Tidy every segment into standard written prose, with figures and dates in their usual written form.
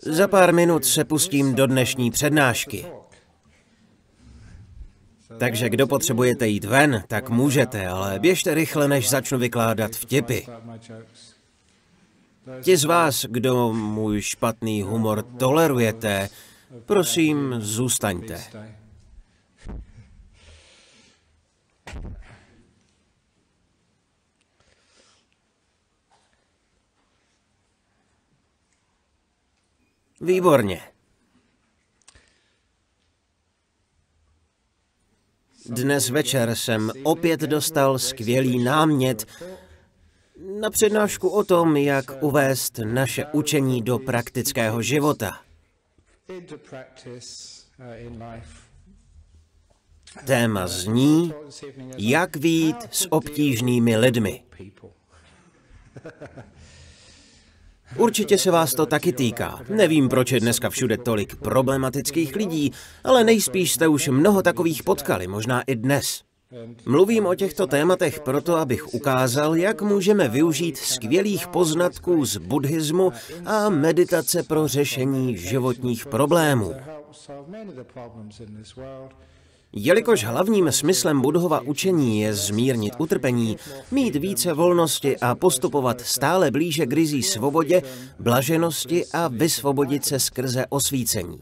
Za pár minut se pustím do dnešní přednášky. Takže kdo potřebujete jít ven, tak můžete, ale běžte rychle, než začnu vykládat vtipy. Ti z vás, kdo můj špatný humor tolerujete, prosím, zůstaňte. Výborně. Dnes večer jsem opět dostal skvělý námět na přednášku o tom, jak uvést naše učení do praktického života. Téma zní, jak vyjít s obtížnými lidmi. Určitě se vás to taky týká. Nevím, proč je dneska všude tolik problematických lidí, ale nejspíš jste už mnoho takových potkali, možná i dnes. Mluvím o těchto tématech proto, abych ukázal, jak můžeme využít skvělých poznatků z buddhismu a meditace pro řešení životních problémů. Jelikož hlavním smyslem Buddhova učení je zmírnit utrpení, mít více volnosti a postupovat stále blíže k ryzí svobodě, blaženosti a vysvobodit se skrze osvícení.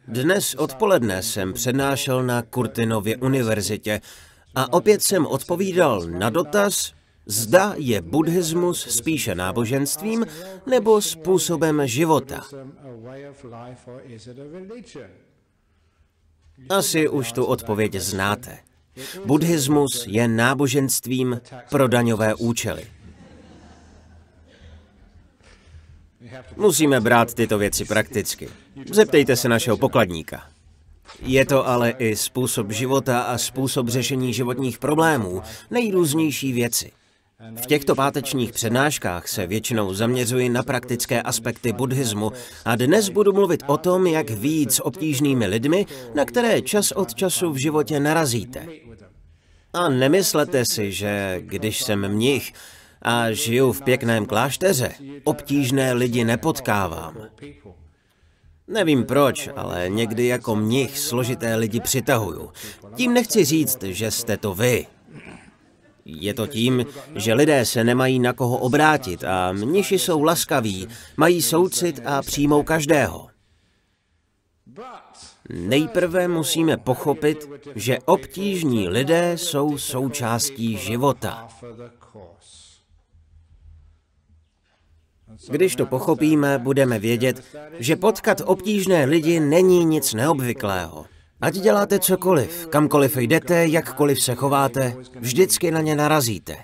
Dnes odpoledne jsem přednášel na Curtinově univerzitě a opět jsem odpovídal na dotaz, zda je buddhismus spíše náboženstvím nebo způsobem života. Asi už tu odpověď znáte. Buddhismus je náboženstvím pro daňové účely. Musíme brát tyto věci prakticky. Zeptejte se našeho pokladníka. Je to ale i způsob života a způsob řešení životních problémů, nejrůznější věci. V těchto pátečních přednáškách se většinou zaměřuji na praktické aspekty buddhismu a dnes budu mluvit o tom, jak vyjít s obtížnými lidmi, na které čas od času v životě narazíte. A nemyslete si, že když jsem mnich a žiju v pěkném klášteře, obtížné lidi nepotkávám. Nevím proč, ale někdy jako mnich složité lidi přitahuju. Tím nechci říct, že jste to vy. Je to tím, že lidé se nemají na koho obrátit a mniši jsou laskaví, mají soucit a přijmou každého. Nejprve musíme pochopit, že obtížní lidé jsou součástí života. Když to pochopíme, budeme vědět, že potkat obtížné lidi není nic neobvyklého. Ať děláte cokoliv, kamkoliv jdete, jakkoliv se chováte, vždycky na ně narazíte.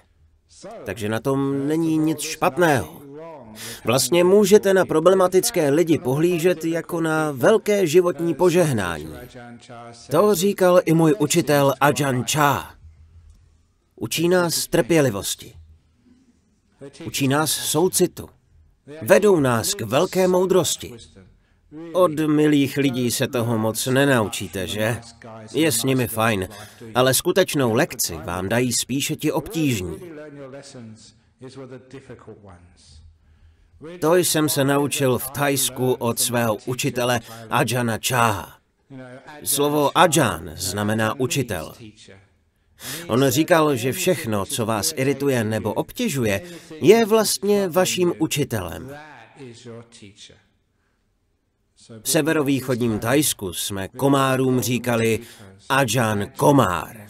Takže na tom není nic špatného. Vlastně můžete na problematické lidi pohlížet jako na velké životní požehnání. To říkal i můj učitel Ajahn Chah. Učí nás trpělivosti. Učí nás soucitu. Vedou nás k velké moudrosti. Od milých lidí se toho moc nenaučíte, že? Je s nimi fajn, ale skutečnou lekci vám dají spíše ti obtížní. To jsem se naučil v Thajsku od svého učitele Ajahna Chaha. Slovo Ajahn znamená učitel. On říkal, že všechno, co vás irituje nebo obtěžuje, je vlastně vaším učitelem. V severovýchodním Thajsku jsme komárům říkali Ajahn komár.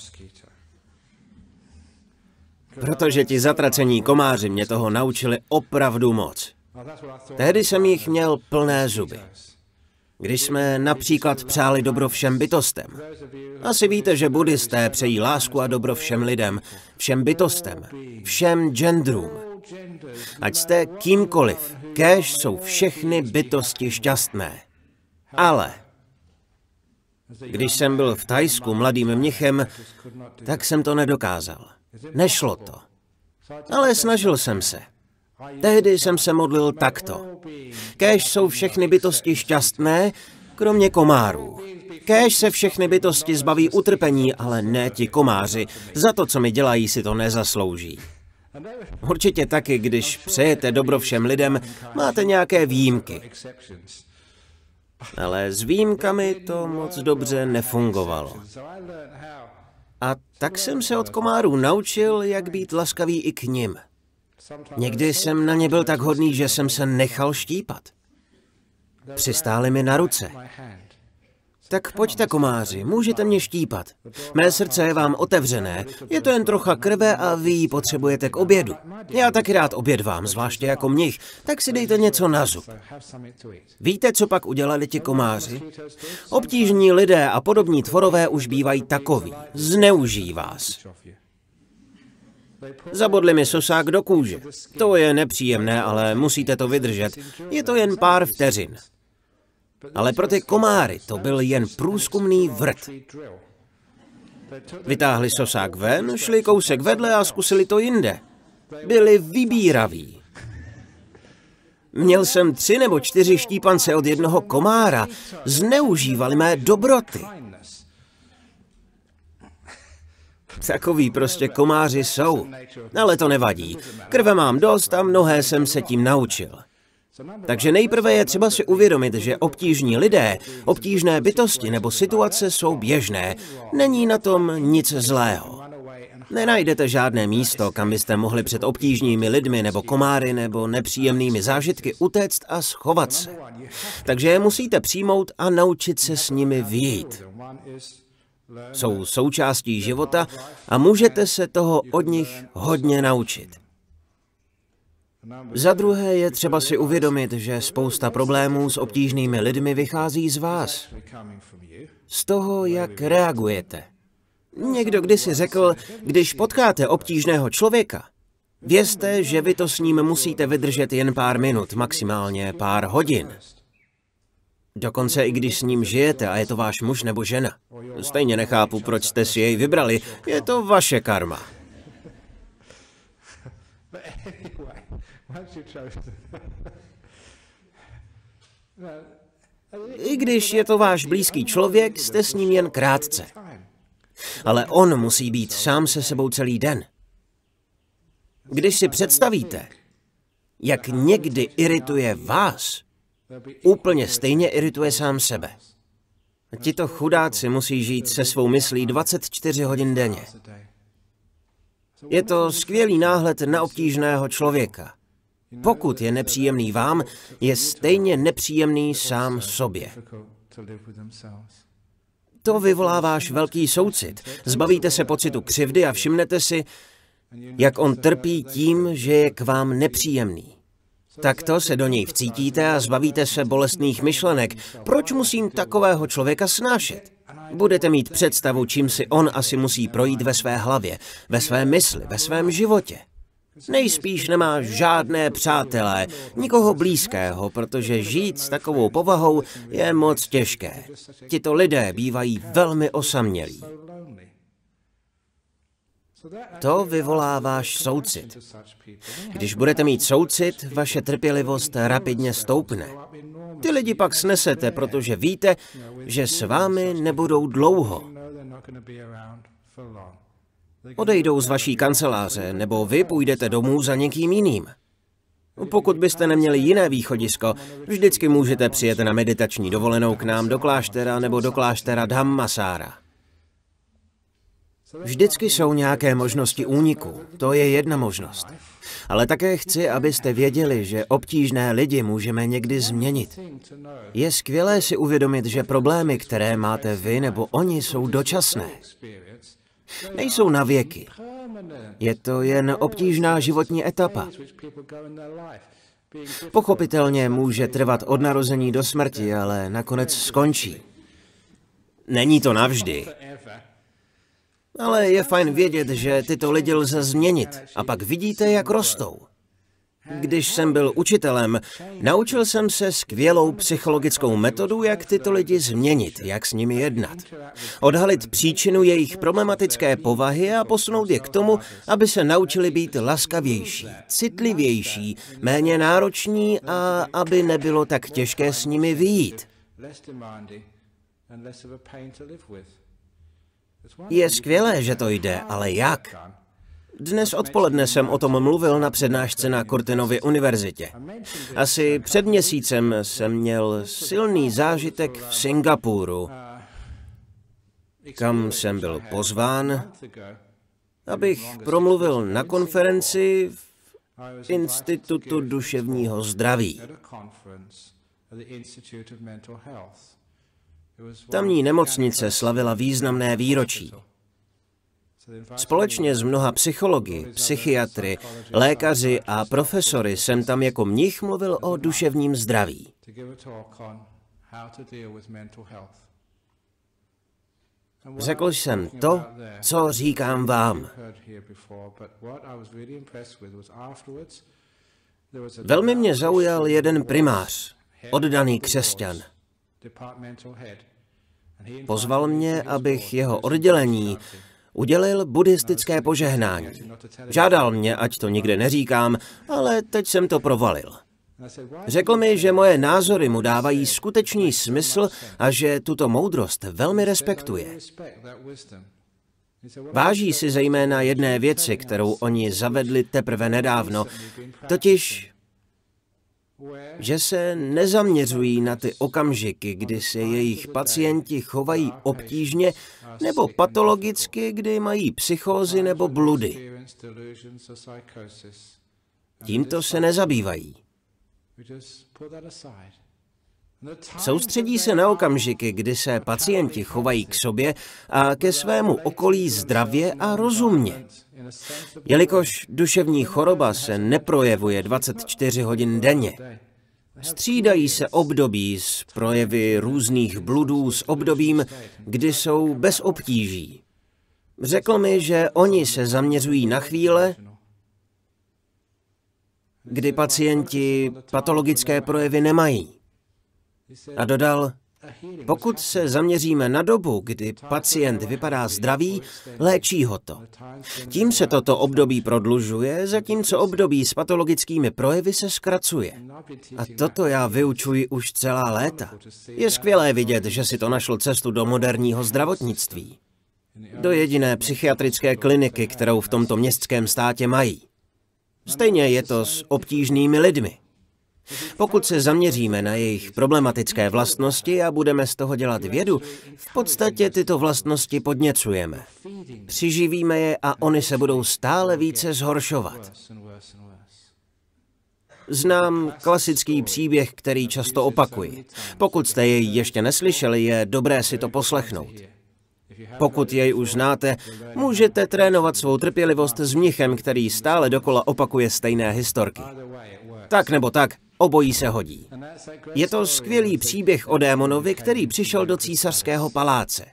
Protože ti zatracení komáři mě toho naučili opravdu moc. Tehdy jsem jich měl plné zuby. Když jsme například přáli dobro všem bytostem. Asi víte, že buddhisté přejí lásku a dobro všem lidem, všem bytostem, všem genderům. Ať jste kýmkoliv, kéž jsou všechny bytosti šťastné. Ale když jsem byl v Thajsku mladým mnichem, tak jsem to nedokázal. Nešlo to. Ale snažil jsem se. Tehdy jsem se modlil takto. Kéž jsou všechny bytosti šťastné, kromě komárů. Kéž se všechny bytosti zbaví utrpení, ale ne ti komáři. Za to, co mi dělají, si to nezaslouží. Určitě taky, když přejete dobro všem lidem, máte nějaké výjimky. Ale s výjimkami to moc dobře nefungovalo. A tak jsem se od komárů naučil, jak být laskavý i k nim. Někdy jsem na ně byl tak hodný, že jsem se nechal štípat. Přistáli mi na ruce. Tak pojďte, komáři, můžete mě štípat. Mé srdce je vám otevřené, je to jen trocha krve a vy ji potřebujete k obědu. Já taky rád obědvám, zvláště jako mnich, tak si dejte něco na zub. Víte, co pak udělali ti komáři? Obtížní lidé a podobní tvorové už bývají takoví. Zneužijí vás. Zabodli mi sosák do kůže. To je nepříjemné, ale musíte to vydržet. Je to jen pár vteřin. Ale pro ty komáry to byl jen průzkumný vrt. Vytáhli sosák ven, šli kousek vedle a zkusili to jinde. Byli vybíraví. Měl jsem 3 nebo 4 štípance od jednoho komára. Zneužívali mé dobroty. Takoví prostě komáři jsou. Ale to nevadí. Krve mám dost a mnohé jsem se tím naučil. Takže nejprve je třeba si uvědomit, že obtížní lidé, obtížné bytosti nebo situace jsou běžné. Není na tom nic zlého. Nenajdete žádné místo, kam byste mohli před obtížnými lidmi nebo komáry nebo nepříjemnými zážitky utéct a schovat se. Takže je musíte přijmout a naučit se s nimi vyjít. Jsou součástí života a můžete se toho od nich hodně naučit. Za druhé je třeba si uvědomit, že spousta problémů s obtížnými lidmi vychází z vás. Z toho, jak reagujete. Někdo kdysi řekl, když potkáte obtížného člověka, vězte, že vy to s ním musíte vydržet jen pár minut, maximálně pár hodin. Dokonce i když s ním žijete a je to váš muž nebo žena. Stejně nechápu, proč jste si jej vybrali. Je to vaše karma. I když je to váš blízký člověk, jste s ním jen krátce. Ale on musí být sám se sebou celý den. Když si představíte, jak někdy irituje vás, úplně stejně irituje sám sebe. Tito chudáci musí žít se svou myslí 24 hodin denně. Je to skvělý náhled na obtížného člověka. Pokud je nepříjemný vám, je stejně nepříjemný sám sobě. To vyvolá váš velký soucit. Zbavíte se pocitu křivdy a všimnete si, jak on trpí tím, že je k vám nepříjemný. Takto se do něj vcítíte a zbavíte se bolestných myšlenek. Proč musím takového člověka snášet? Budete mít představu, čím si on asi musí projít ve své hlavě, ve své mysli, ve svém životě. Nejspíš nemá žádné přátelé, nikoho blízkého, protože žít s takovou povahou je moc těžké. Tito lidé bývají velmi osamělí. To vyvolá váš soucit. Když budete mít soucit, vaše trpělivost rapidně stoupne. Ty lidi pak snesete, protože víte, že s vámi nebudou dlouho. Odejdou z vaší kanceláře, nebo vy půjdete domů za někým jiným. Pokud byste neměli jiné východisko, vždycky můžete přijet na meditační dovolenou k nám do kláštera nebo do kláštera Dhammasára. Vždycky jsou nějaké možnosti úniku, to je jedna možnost. Ale také chci, abyste věděli, že obtížné lidi můžeme někdy změnit. Je skvělé si uvědomit, že problémy, které máte vy nebo oni, jsou dočasné. Nejsou na věky. Je to jen obtížná životní etapa. Pochopitelně může trvat od narození do smrti, ale nakonec skončí. Není to navždy. Ale je fajn vědět, že tyto lidi lze změnit a pak vidíte, jak rostou. Když jsem byl učitelem, naučil jsem se skvělou psychologickou metodu, jak tyto lidi změnit, jak s nimi jednat. Odhalit příčinu jejich problematické povahy a posunout je k tomu, aby se naučili být laskavější, citlivější, méně nároční a aby nebylo tak těžké s nimi vyjít. Je skvělé, že to jde, ale jak? Dnes odpoledne jsem o tom mluvil na přednášce na Curtinově univerzitě. Asi před měsícem jsem měl silný zážitek v Singapuru, kam jsem byl pozván, abych promluvil na konferenci v Institutu duševního zdraví. Tamní nemocnice slavila významné výročí. Společně s mnoha psychologi, psychiatry, lékaři a profesory jsem tam jako mnich mluvil o duševním zdraví. Řekl jsem to, co říkám vám. Velmi mě zaujal jeden primář, oddaný křesťan. Pozval mě, abych jeho oddělení udělil buddhistické požehnání. Žádal mě, ať to nikde neříkám, ale teď jsem to provalil. Řekl mi, že moje názory mu dávají skutečný smysl a že tuto moudrost velmi respektuje. Váží si zejména jedné věci, kterou oni zavedli teprve nedávno, totiž, že se nezaměřují na ty okamžiky, kdy se jejich pacienti chovají obtížně nebo patologicky, kdy mají psychózy nebo bludy. Tímto se nezabývají. Soustředí se na okamžiky, kdy se pacienti chovají k sobě a ke svému okolí zdravě a rozumně. Jelikož duševní choroba se neprojevuje 24 hodin denně. Střídají se období s projevy různých bludů s obdobím, kdy jsou bez obtíží. Řekl mi, že oni se zaměřují na chvíle, kdy pacienti patologické projevy nemají. A dodal, pokud se zaměříme na dobu, kdy pacient vypadá zdravý, léčí ho to. Tím se toto období prodlužuje, zatímco období s patologickými projevy se zkracuje. A toto já vyučuji už celá léta. Je skvělé vidět, že si to našlo cestu do moderního zdravotnictví. Do jediné psychiatrické kliniky, kterou v tomto městském státě mají. Stejně je to s obtížnými lidmi. Pokud se zaměříme na jejich problematické vlastnosti a budeme z toho dělat vědu, v podstatě tyto vlastnosti podněcujeme. Přiživíme je a oni se budou stále více zhoršovat. Znám klasický příběh, který často opakuji. Pokud jste jej ještě neslyšeli, je dobré si to poslechnout. Pokud jej už znáte, můžete trénovat svou trpělivost s mnichem, který stále dokola opakuje stejné historky. Tak nebo tak, obojí se hodí. Je to skvělý příběh o démonovi, který přišel do císařského paláce.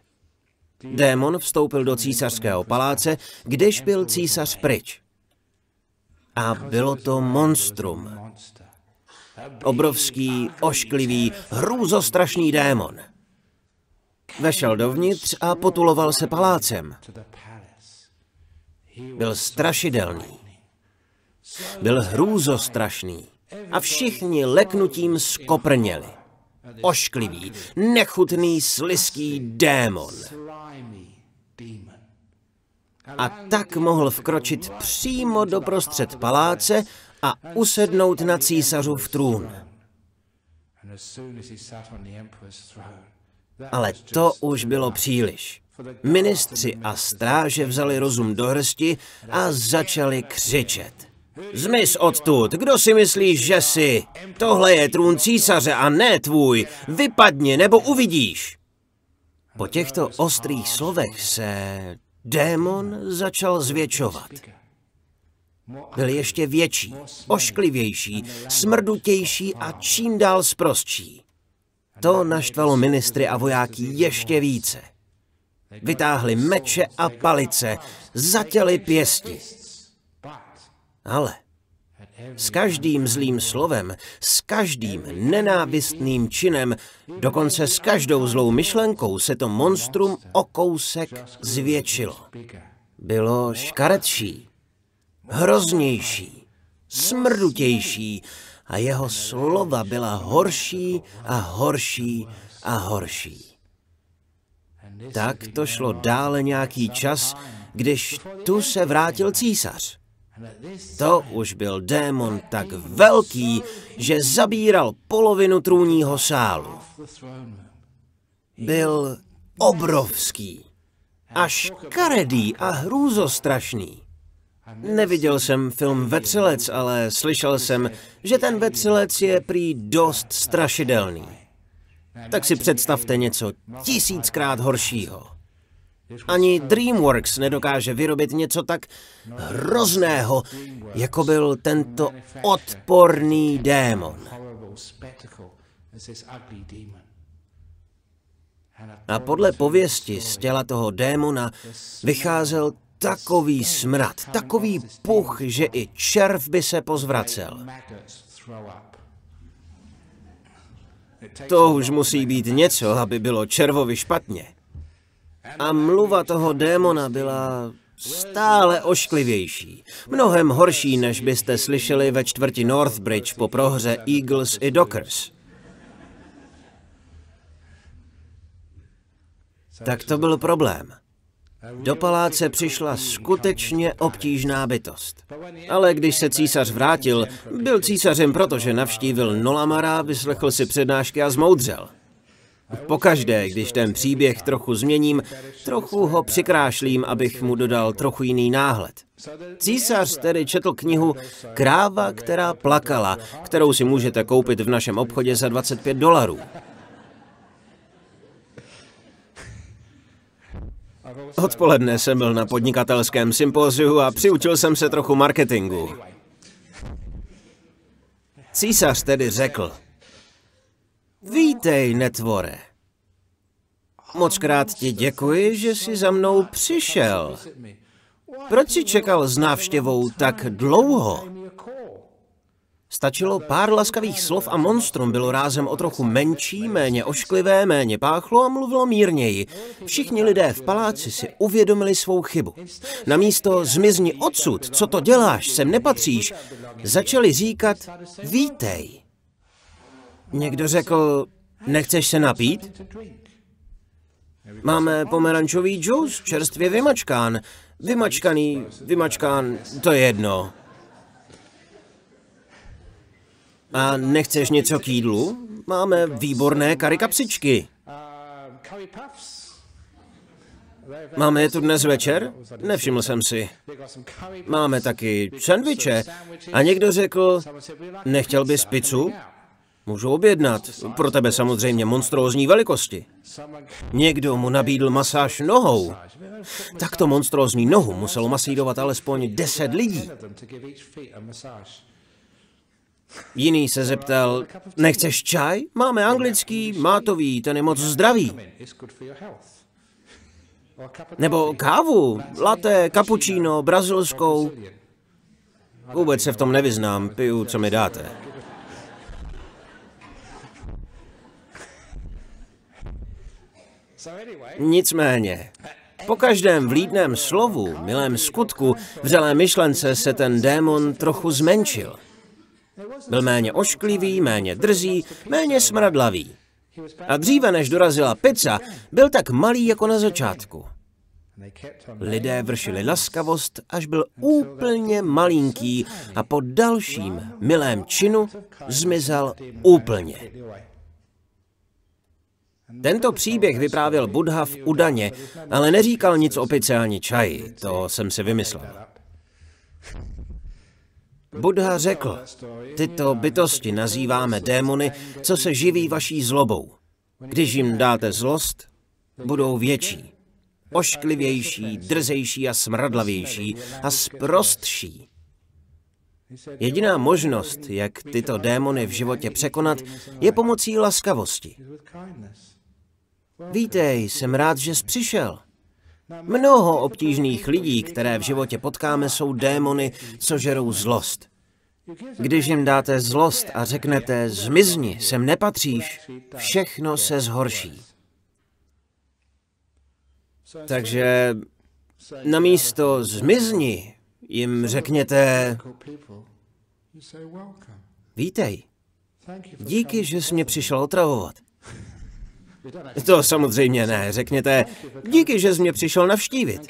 Démon vstoupil do císařského paláce, když byl císař pryč. A bylo to monstrum. Obrovský, ošklivý, hrůzostrašný démon. Vešel dovnitř a potuloval se palácem. Byl strašidelný. Byl hrůzostrašný. A všichni leknutím skoprněli. Ošklivý, nechutný, slizký démon. A tak mohl vkročit přímo doprostřed paláce a usednout na císařův trůn. Ale to už bylo příliš. Ministři a stráže vzali rozum do hrsti a začali křičet. Zmiz odtud, kdo si myslíš, že jsi? Tohle je trůn císaře a ne tvůj. Vypadni, nebo uvidíš. Po těchto ostrých slovech se démon začal zvětšovat. Byl ještě větší, ošklivější, smrdutější a čím dál sprostší. To naštvalo ministry a vojáky ještě více. Vytáhli meče a palice, zatěli pěsti. Ale s každým zlým slovem, s každým nenávistným činem, dokonce s každou zlou myšlenkou se to monstrum o kousek zvětšilo. Bylo škaredší, hroznější, smrdutější a jeho slova byla horší a horší a horší. Tak to šlo dále nějaký čas, když tu se vrátil císař. To už byl démon tak velký, že zabíral polovinu trůního sálu. Byl obrovský, až škaredý a hrůzostrašný. Neviděl jsem film Vetřelec, ale slyšel jsem, že ten vetřelec je prý dost strašidelný. Tak si představte něco 1000krát horšího. Ani DreamWorks nedokáže vyrobit něco tak hrozného, jako byl tento odporný démon. A podle pověsti z těla toho démona vycházel takový smrad, takový puch, že i červ by se pozvracel. To už musí být něco, aby bylo červovi špatně. A mluva toho démona byla stále ošklivější. Mnohem horší, než byste slyšeli ve čtvrti Northbridge po prohře Eagles i Dockers. Tak to byl problém. Do paláce přišla skutečně obtížná bytost. Ale když se císař vrátil, byl císařem, protože navštívil Nolamara, vyslechl si přednášky a zmoudřel. Pokaždé, když ten příběh trochu změním, trochu ho přikrášlím, abych mu dodal trochu jiný náhled. Císař tedy četl knihu Kráva, která plakala, kterou si můžete koupit v našem obchodě za $25. Odpoledne jsem byl na podnikatelském sympóziu a přiučil jsem se trochu marketingu. Císař tedy řekl: Vítej, netvore. Mockrát ti děkuji, že jsi za mnou přišel. Proč jsi čekal s návštěvou tak dlouho? Stačilo pár laskavých slov a monstrum bylo rázem o trochu menší, méně ošklivé, méně páchlo a mluvilo mírněji. Všichni lidé v paláci si uvědomili svou chybu. Namísto zmizni odsud, co to děláš, sem nepatříš, začali říkat vítej. Někdo řekl, nechceš se napít? Máme pomerančový džus, čerstvě vymačkán. Vymačkán, to je jedno. A nechceš něco k jídlu? Máme výborné curry kapsičky. Máme je tu dnes večer? Nevšiml jsem si. Máme taky sendviče. A někdo řekl, nechtěl bys pizzu? Můžu objednat. Pro tebe samozřejmě monstrózní velikosti. Někdo mu nabídl masáž nohou. Takto monstrózní nohu muselo masírovat alespoň 10 lidí. Jiný se zeptal, nechceš čaj? Máme anglický, mátový, ten je moc zdravý. Nebo kávu, latte, cappuccino, brazilskou. Vůbec se v tom nevyznám, piju, co mi dáte. Nicméně, po každém vlídném slovu, milém skutku, vřelé myšlence se ten démon trochu zmenšil. Byl méně ošklivý, méně drzý, méně smradlavý. A dříve, než dorazila pizza, byl tak malý jako na začátku. Lidé vršili laskavost, až byl úplně malinký a po dalším milém činu zmizel úplně. Tento příběh vyprávěl Buddha v Udaně, ale neříkal nic o pice ani čaji, to jsem si vymyslel. Buddha řekl, tyto bytosti nazýváme démony, co se živí vaší zlobou. Když jim dáte zlost, budou větší, ošklivější, drzejší a smradlavější a sprostší. Jediná možnost, jak tyto démony v životě překonat, je pomocí laskavosti. Vítej, jsem rád, že jsi přišel. Mnoho obtížných lidí, které v životě potkáme, jsou démony, co žerou zlost. Když jim dáte zlost a řeknete, zmizni, sem nepatříš, všechno se zhorší. Takže namísto zmizni jim řekněte, vítej, díky, že jsi mě přišel otravovat. To samozřejmě ne, řekněte, díky, že jsi mě přišel navštívit.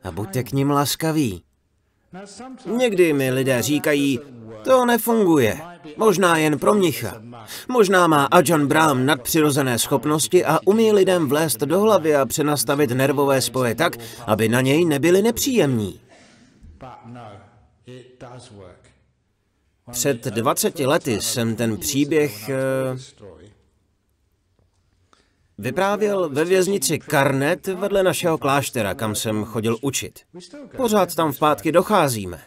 A buďte k nim laskaví. Někdy mi lidé říkají, to nefunguje, možná jen pro mnicha. Možná má Ajahn Brahm nadpřirozené schopnosti a umí lidem vlézt do hlavy a přenastavit nervové spoje tak, aby na něj nebyli nepříjemní. Před 20 lety jsem ten příběh vyprávěl ve věznici Karnet vedle našeho kláštera, kam jsem chodil učit. Pořád tam v pátky docházíme.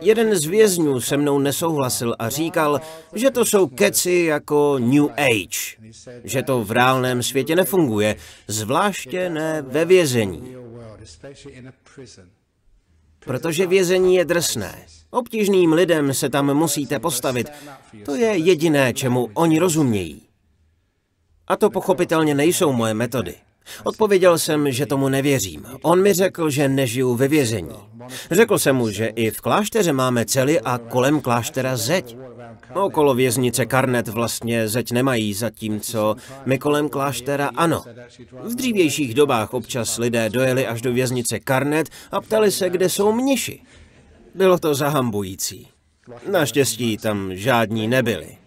Jeden z vězňů se mnou nesouhlasil a říkal, že to jsou keci jako New Age, že to v reálném světě nefunguje, zvláště ne ve vězení. Protože vězení je drsné. Obtížným lidem se tam musíte postavit. To je jediné, čemu oni rozumějí. A to pochopitelně nejsou moje metody. Odpověděl jsem, že tomu nevěřím. On mi řekl, že nežiju ve vězení. Řekl jsem mu, že i v klášteře máme cely a kolem kláštera zeď. Okolo věznice Karnet vlastně zeď nemají, zatímco my kolem kláštera ano. V dřívějších dobách občas lidé dojeli až do věznice Karnet a ptali se, kde jsou mniši. Bylo to zahambující. Naštěstí tam žádní nebyli.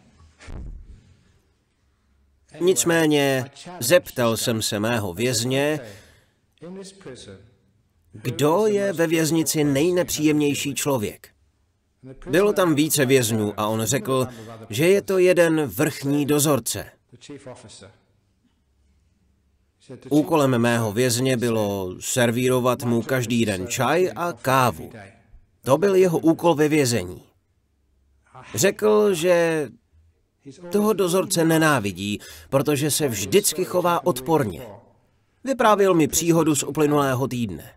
Nicméně zeptal jsem se mého vězně, kdo je ve věznici nejnepříjemnější člověk. Bylo tam více vězňů a on řekl, že je to jeden vrchní dozorce. Úkolem mého vězně bylo servírovat mu každý den čaj a kávu. To byl jeho úkol ve vězení. Řekl, že toho dozorce nenávidí, protože se vždycky chová odporně. Vyprávěl mi příhodu z uplynulého týdne.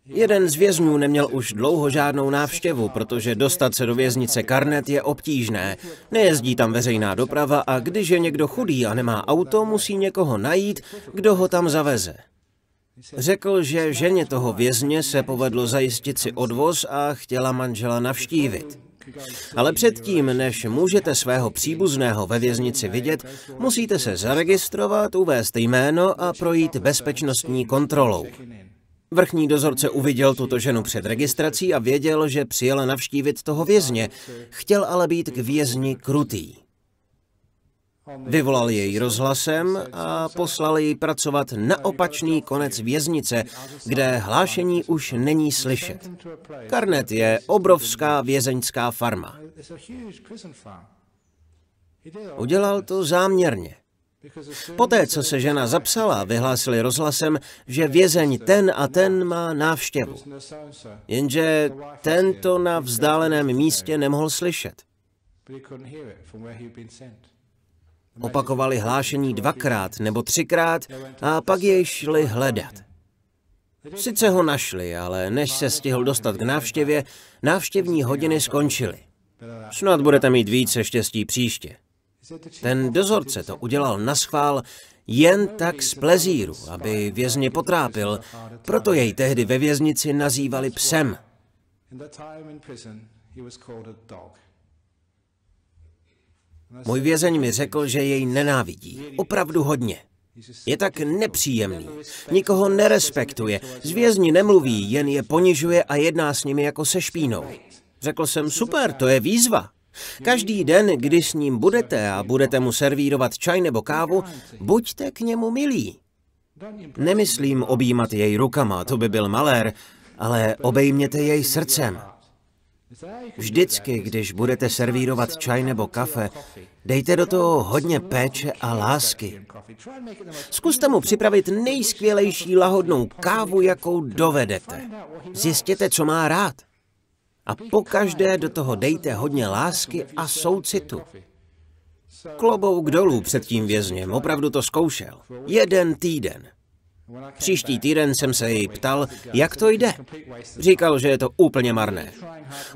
Jeden z vězňů neměl už dlouho žádnou návštěvu, protože dostat se do věznice Karnet je obtížné. Nejezdí tam veřejná doprava a když je někdo chudý a nemá auto, musí někoho najít, kdo ho tam zaveze. Řekl, že ženě toho vězně se povedlo zajistit si odvoz a chtěla manžela navštívit. Ale předtím, než můžete svého příbuzného ve věznici vidět, musíte se zaregistrovat, uvést jméno a projít bezpečnostní kontrolou. Vrchní dozorce uviděl tuto ženu před registrací a věděl, že přijela navštívit toho vězně. Chtěl ale být k vězni krutý. Vyvolal jej rozhlasem a poslal jej pracovat na opačný konec věznice, kde hlášení už není slyšet. Karnet je obrovská vězeňská farma. Udělal to záměrně. Poté, co se žena zapsala, vyhlásili rozhlasem, že vězeň ten a ten má návštěvu. Jenže tento na vzdáleném místě nemohl slyšet. Opakovali hlášení 2krát nebo 3krát a pak jej šli hledat. Sice ho našli, ale než se stihl dostat k návštěvě, návštěvní hodiny skončily. Snad budete mít více štěstí příště. Ten dozorce to udělal naschvál jen tak z plezíru, aby vězně potrápil, proto jej tehdy ve věznici nazývali psem. Můj vězeň mi řekl, že jej nenávidí. Opravdu hodně. Je tak nepříjemný. Nikoho nerespektuje. Z vězni nemluví, jen je ponižuje a jedná s nimi jako se špínou. Řekl jsem, super, to je výzva. Každý den, když s ním budete a budete mu servírovat čaj nebo kávu, buďte k němu milí. Nemyslím objímat jej rukama, to by byl malér, ale obejměte jej srdcem. Vždycky, když budete servírovat čaj nebo kafe, dejte do toho hodně péče a lásky. Zkuste mu připravit nejskvělejší lahodnou kávu, jakou dovedete. Zjistěte, co má rád. A pokaždé do toho dejte hodně lásky a soucitu. Klobouk dolů před tím vězněm, opravdu to zkoušel. 1 týden. Příští týden jsem se jej ptal, jak to jde. Říkal, že je to úplně marné.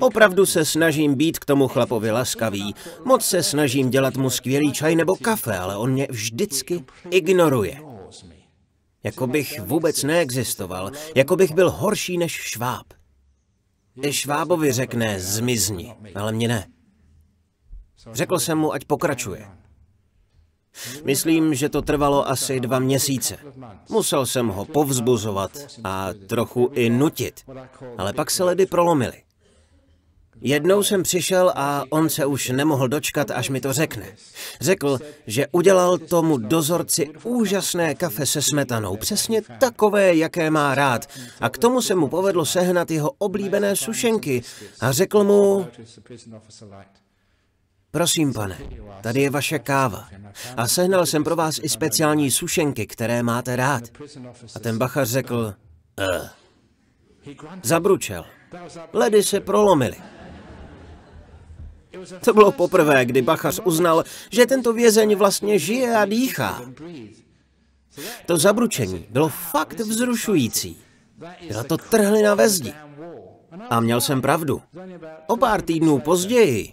Opravdu se snažím být k tomu chlapovi laskavý, moc se snažím dělat mu skvělý čaj nebo kafe, ale on mě vždycky ignoruje. Jako bych vůbec neexistoval, jako bych byl horší než šváb. I švábovi řekne zmizni, ale mě ne. Řekl jsem mu, ať pokračuje. Myslím, že to trvalo asi 2 měsíce. Musel jsem ho povzbuzovat a trochu i nutit, ale pak se ledy prolomily. Jednou jsem přišel a on se už nemohl dočkat, až mi to řekne. Řekl, že udělal tomu dozorci úžasné kafe se smetanou, přesně takové, jaké má rád. A k tomu se mu povedlo sehnat jeho oblíbené sušenky a řekl mu: prosím, pane, tady je vaše káva. A sehnal jsem pro vás i speciální sušenky, které máte rád. A ten bachař řekl: Zabručel. Ledy se prolomily. To bylo poprvé, kdy bachař uznal, že tento vězeň vlastně žije a dýchá. To zabručení bylo fakt vzrušující. Byla to trhlina ve zdi. A měl jsem pravdu. O pár týdnů později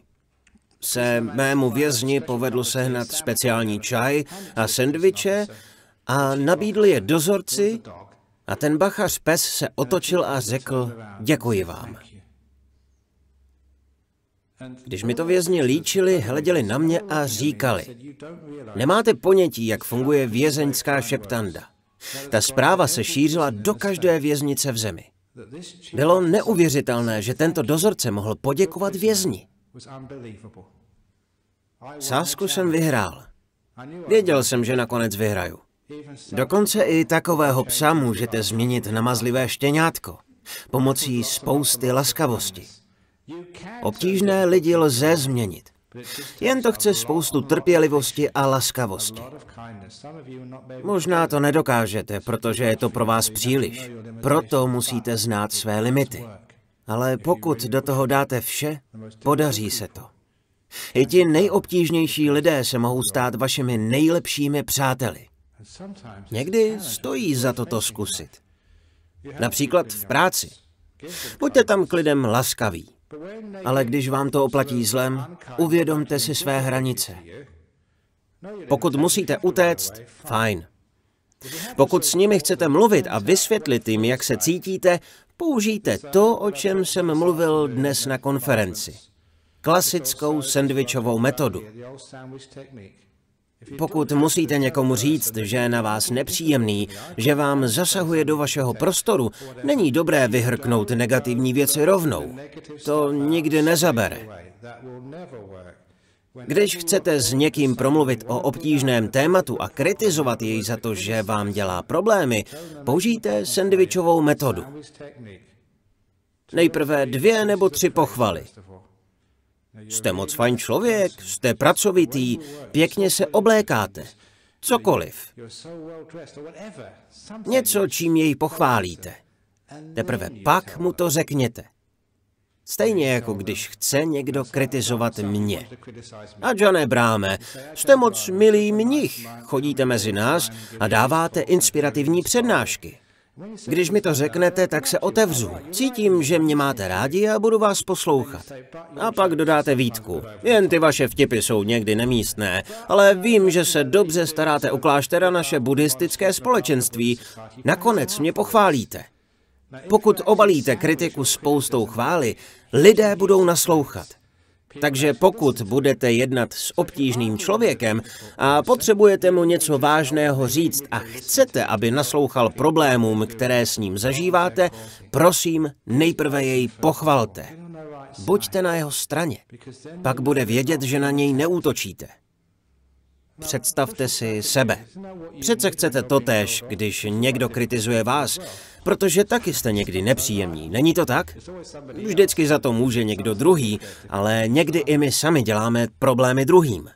se mému vězni povedlo sehnat speciální čaj a sendviče a nabídl je dozorci a ten bachař pes se otočil a řekl: děkuji vám. Když mi to vězni líčili, hleděli na mě a říkali: nemáte ponětí, jak funguje vězeňská šeptanda. Ta zpráva se šířila do každé věznice v zemi. Bylo neuvěřitelné, že tento dozorce mohl poděkovat vězni. Sázku jsem vyhrál. Věděl jsem, že nakonec vyhraju. Dokonce i takového psa můžete změnit na mazlivé štěňátko pomocí spousty laskavosti. Obtížné lidi lze změnit. Jen to chce spoustu trpělivosti a laskavosti. Možná to nedokážete, protože je to pro vás příliš. Proto musíte znát své limity. Ale pokud do toho dáte vše, podaří se to. I ti nejobtížnější lidé se mohou stát vašimi nejlepšími přáteli. Někdy stojí za to zkusit. Například v práci. Buďte tam k lidem laskaví. Ale když vám to oplatí zlem, uvědomte si své hranice. Pokud musíte utéct, fajn. Pokud s nimi chcete mluvit a vysvětlit jim, jak se cítíte, použijte to, o čem jsem mluvil dnes na konferenci. Klasickou sendvičovou metodu. Pokud musíte někomu říct, že je na vás nepříjemný, že vám zasahuje do vašeho prostoru, není dobré vyhrknout negativní věci rovnou. To nikdy nezabere. Když chcete s někým promluvit o obtížném tématu a kritizovat jej za to, že vám dělá problémy, použijte sendvičovou metodu. Nejprve 2 nebo 3 pochvaly. Jste moc fajn člověk, jste pracovitý, pěkně se oblékáte. Cokoliv. Něco, čím jej pochválíte. Teprve pak mu to řekněte. Stejně jako když chce někdo kritizovat mě. A Johne Bráme, jste moc milý mnich, chodíte mezi nás a dáváte inspirativní přednášky. Když mi to řeknete, tak se otevřu. Cítím, že mě máte rádi a budu vás poslouchat. A pak dodáte výtku. Jen ty vaše vtipy jsou někdy nemístné, ale vím, že se dobře staráte o klášter a naše buddhistické společenství. Nakonec mě pochválíte. Pokud obalíte kritiku spoustou chvály, lidé budou naslouchat. Takže pokud budete jednat s obtížným člověkem a potřebujete mu něco vážného říct a chcete, aby naslouchal problémům, které s ním zažíváte, prosím, nejprve jej pochvalte. Buďte na jeho straně. Pak bude vědět, že na něj neútočíte. Představte si sebe. Přece chcete totéž, když někdo kritizuje vás, protože taky jste někdy nepříjemní, není to tak? Vždycky za to může někdo druhý, ale někdy i my sami děláme problémy druhým.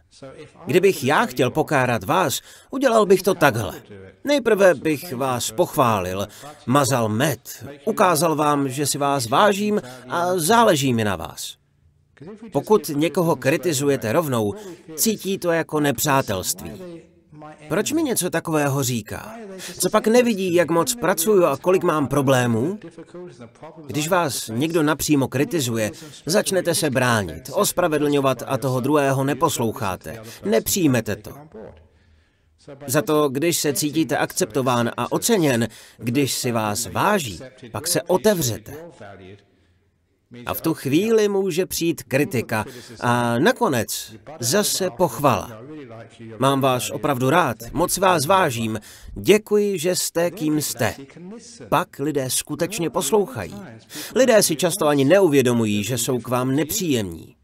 Kdybych já chtěl pokárat vás, udělal bych to takhle. Nejprve bych vás pochválil, mazal med, ukázal vám, že si vás vážím a záleží mi na vás. Pokud někoho kritizujete rovnou, cítí to jako nepřátelství. Proč mi něco takového říká? Co pak nevidí, jak moc pracuju a kolik mám problémů? Když vás někdo napřímo kritizuje, začnete se bránit, ospravedlňovat a toho druhého neposloucháte. Nepřijmete to. Za to, když se cítíte akceptován a oceněn, když si vás váží, pak se otevřete. A v tu chvíli může přijít kritika a nakonec zase pochvala. Mám vás opravdu rád, moc vás vážím, děkuji, že jste, kým jste. Pak lidé skutečně poslouchají. Lidé si často ani neuvědomují, že jsou k vám nepříjemní.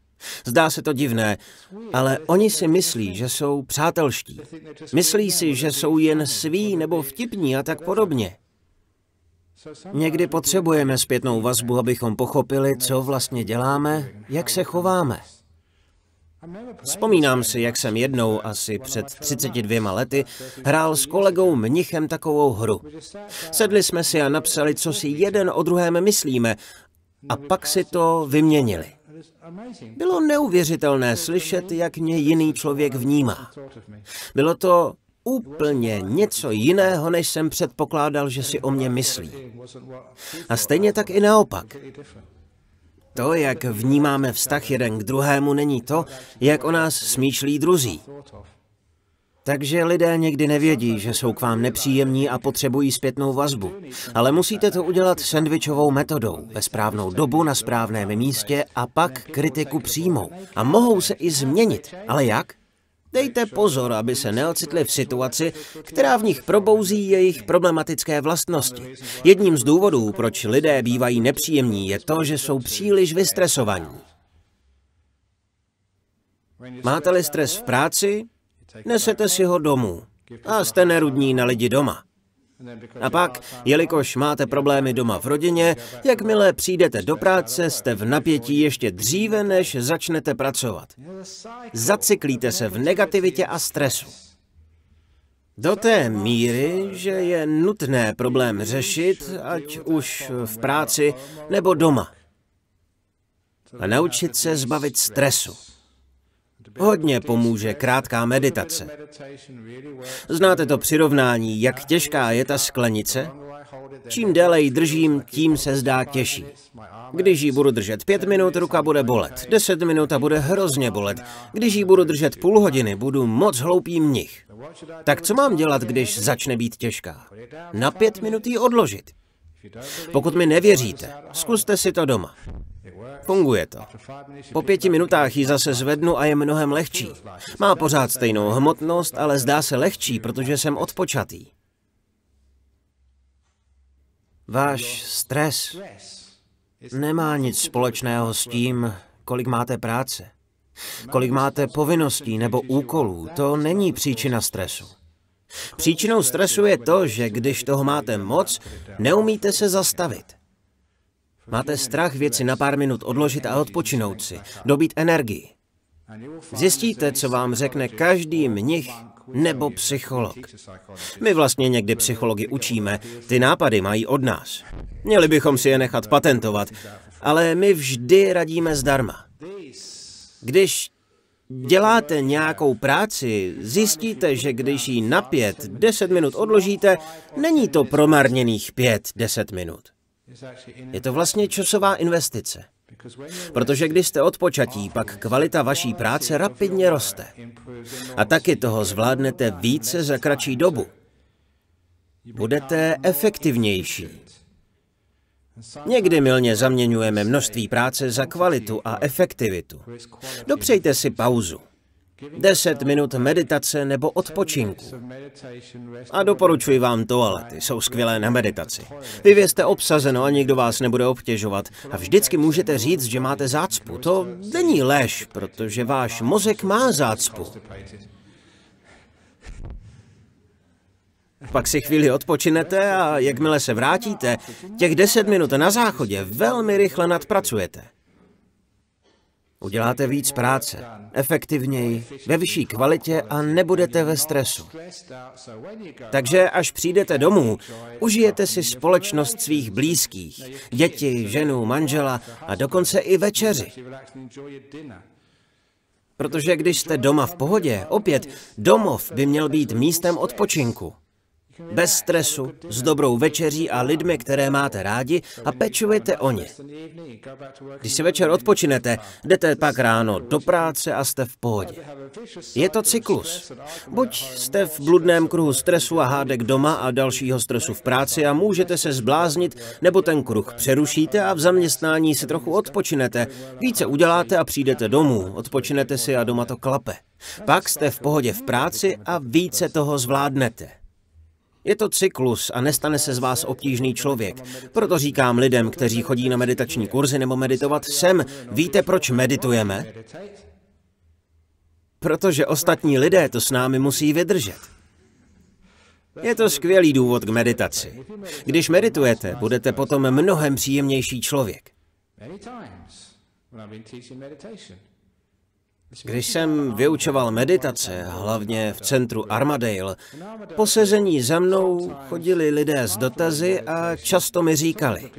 Zdá se to divné, ale oni si myslí, že jsou přátelští. Myslí si, že jsou jen sví nebo vtipní a tak podobně. Někdy potřebujeme zpětnou vazbu, abychom pochopili, co vlastně děláme, jak se chováme. Vzpomínám si, jak jsem jednou, asi před 32 lety, hrál s kolegou mnichem takovou hru. Sedli jsme si a napsali, co si jeden o druhém myslíme, a pak si to vyměnili. Bylo neuvěřitelné slyšet, jak mě jiný člověk vnímá. Bylo to úplně něco jiného, než jsem předpokládal, že si o mě myslí. A stejně tak i naopak. To, jak vnímáme vztah jeden k druhému, není to, jak o nás smýšlí druzí. Takže lidé někdy nevědí, že jsou k vám nepříjemní a potřebují zpětnou vazbu. Ale musíte to udělat sendvičovou metodou, ve správnou dobu, na správném místě a pak kritiku přijmou. A mohou se i změnit. Ale jak? Dejte pozor, aby se neocitli v situaci, která v nich probouzí jejich problematické vlastnosti. Jedním z důvodů, proč lidé bývají nepříjemní, je to, že jsou příliš vystresovaní. Máte-li stres v práci, nesete si ho domů a jste nerudní na lidi doma. A pak, jelikož máte problémy doma v rodině, jakmile přijdete do práce, jste v napětí ještě dříve, než začnete pracovat. Zacyklíte se v negativitě a stresu. Do té míry, že je nutné problém řešit, ať už v práci nebo doma. A naučit se zbavit stresu. Hodně pomůže krátká meditace. Znáte to přirovnání, jak těžká je ta sklenice? Čím déle ji držím, tím se zdá těžší. Když ji budu držet 5 minut, ruka bude bolet. 10 minut a bude hrozně bolet. Když ji budu držet půl hodiny, budu moc hloupý mnich. Tak co mám dělat, když začne být těžká? Na 5 minut ji odložit. Pokud mi nevěříte, zkuste si to doma. Funguje to. Po 5 minutách ji zase zvednu a je mnohem lehčí. Má pořád stejnou hmotnost, ale zdá se lehčí, protože jsem odpočatý. Váš stres nemá nic společného s tím, kolik máte práce. Kolik máte povinností nebo úkolů, to není příčina stresu. Příčinou stresu je to, že když toho máte moc, neumíte se zastavit. Máte strach věci na pár minut odložit a odpočinout si, dobít energii. Zjistíte, co vám řekne každý mnich nebo psycholog. My vlastně někdy psychologi učíme, ty nápady mají od nás. Měli bychom si je nechat patentovat, ale my vždy radíme zdarma. Když děláte nějakou práci, zjistíte, že když ji na 5-10 minut odložíte, není to promarněných 5-10 minut. Je to vlastně časová investice. Protože když jste odpočatí, pak kvalita vaší práce rapidně roste. A taky toho zvládnete více za kratší dobu. Budete efektivnější. Někdy mylně zaměňujeme množství práce za kvalitu a efektivitu. Dopřejte si pauzu. 10 minut meditace nebo odpočinku. A doporučuji vám toalety, jsou skvělé na meditaci. Vyvězte obsazeno a nikdo vás nebude obtěžovat. A vždycky můžete říct, že máte zácpu. To není lež, protože váš mozek má zácpu. Pak si chvíli odpočinete a jakmile se vrátíte, těch 10 minut na záchodě velmi rychle nadpracujete. Uděláte víc práce, efektivněji, ve vyšší kvalitě a nebudete ve stresu. Takže až přijdete domů, užijete si společnost svých blízkých, děti, ženu, manžela a dokonce i večeři. Protože když jste doma v pohodě, opět, domov by měl být místem odpočinku. Bez stresu, s dobrou večeří a lidmi, které máte rádi a pečujete o ně. Když si večer odpočinete, jdete pak ráno do práce a jste v pohodě. Je to cyklus. Buď jste v bludném kruhu stresu a hádek doma a dalšího stresu v práci a můžete se zbláznit, nebo ten kruh přerušíte a v zaměstnání si trochu odpočinete, více uděláte a přijdete domů, odpočinete si a doma to klape. Pak jste v pohodě v práci a více toho zvládnete. Je to cyklus a nestane se z vás obtížný člověk. Proto říkám lidem, kteří chodí na meditační kurzy nebo meditovat sem, víte, proč meditujeme? Protože ostatní lidé to s námi musí vydržet. Je to skvělý důvod k meditaci. Když meditujete, budete potom mnohem příjemnější člověk. Když jsem vyučoval meditace, hlavně v centru Armadale, po sezení za mnou chodili lidé s dotazy a často mi říkali: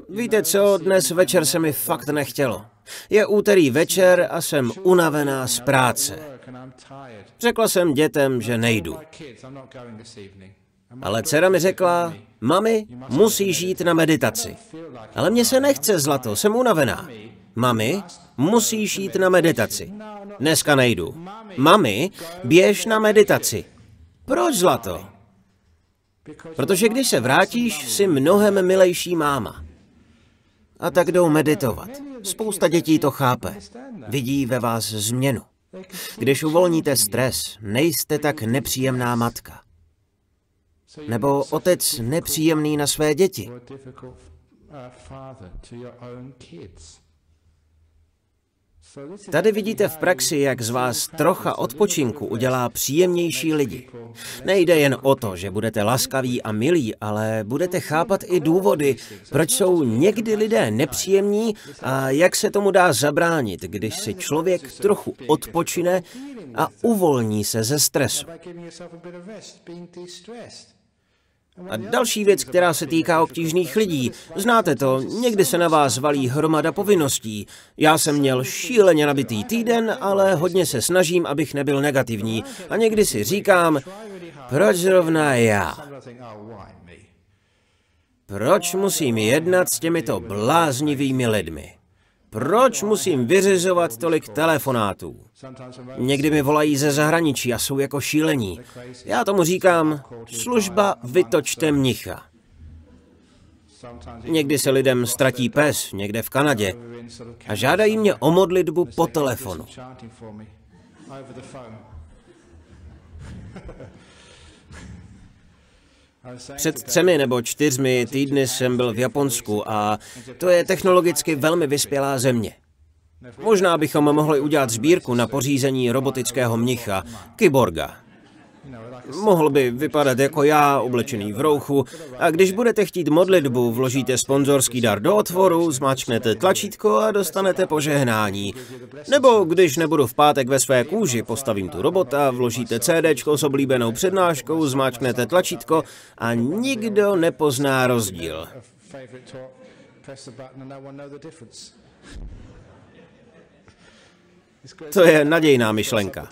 víte co, dnes večer se mi fakt nechtělo. Je úterý večer a jsem unavená z práce. Řekla jsem dětem, že nejdu. Ale dcera mi řekla: mami, musíš jít na meditaci. Ale mně se nechce, zlato, jsem unavená. Mami, musíš jít na meditaci. Dneska nejdu. Mami, běž na meditaci. Proč, zlato? Protože když se vrátíš, jsi mnohem milejší máma. A tak jdou meditovat. Spousta dětí to chápe. Vidí ve vás změnu. Když uvolníte stres, nejste tak nepříjemná matka. Nebo otec nepříjemný na své děti. Tady vidíte v praxi, jak z vás trocha odpočinku udělá příjemnější lidi. Nejde jen o to, že budete laskaví a milí, ale budete chápat i důvody, proč jsou někdy lidé nepříjemní a jak se tomu dá zabránit, když si člověk trochu odpočine a uvolní se ze stresu. A další věc, která se týká obtížných lidí. Znáte to, někdy se na vás valí hromada povinností. Já jsem měl šíleně nabitý týden, ale hodně se snažím, abych nebyl negativní. A někdy si říkám, proč zrovna já? Proč musím jednat s těmito bláznivými lidmi? Proč musím vyřizovat tolik telefonátů? Někdy mi volají ze zahraničí a jsou jako šílení. Já tomu říkám, služba vytočte mnicha. Někdy se lidem ztratí pes někde v Kanadě a žádají mě o modlitbu po telefonu. Před 3 nebo 4 týdny jsem byl v Japonsku a to je technologicky velmi vyspělá země. Možná bychom mohli udělat sbírku na pořízení robotického mnicha, kyborga. Mohl by vypadat jako já, oblečený v rouchu, a když budete chtít modlitbu, vložíte sponzorský dar do otvoru, zmáčknete tlačítko a dostanete požehnání. Nebo když nebudu v pátek ve své kůži, postavím tu robota, vložíte CDčko s oblíbenou přednáškou, zmáčknete tlačítko a nikdo nepozná rozdíl. To je nadějná myšlenka.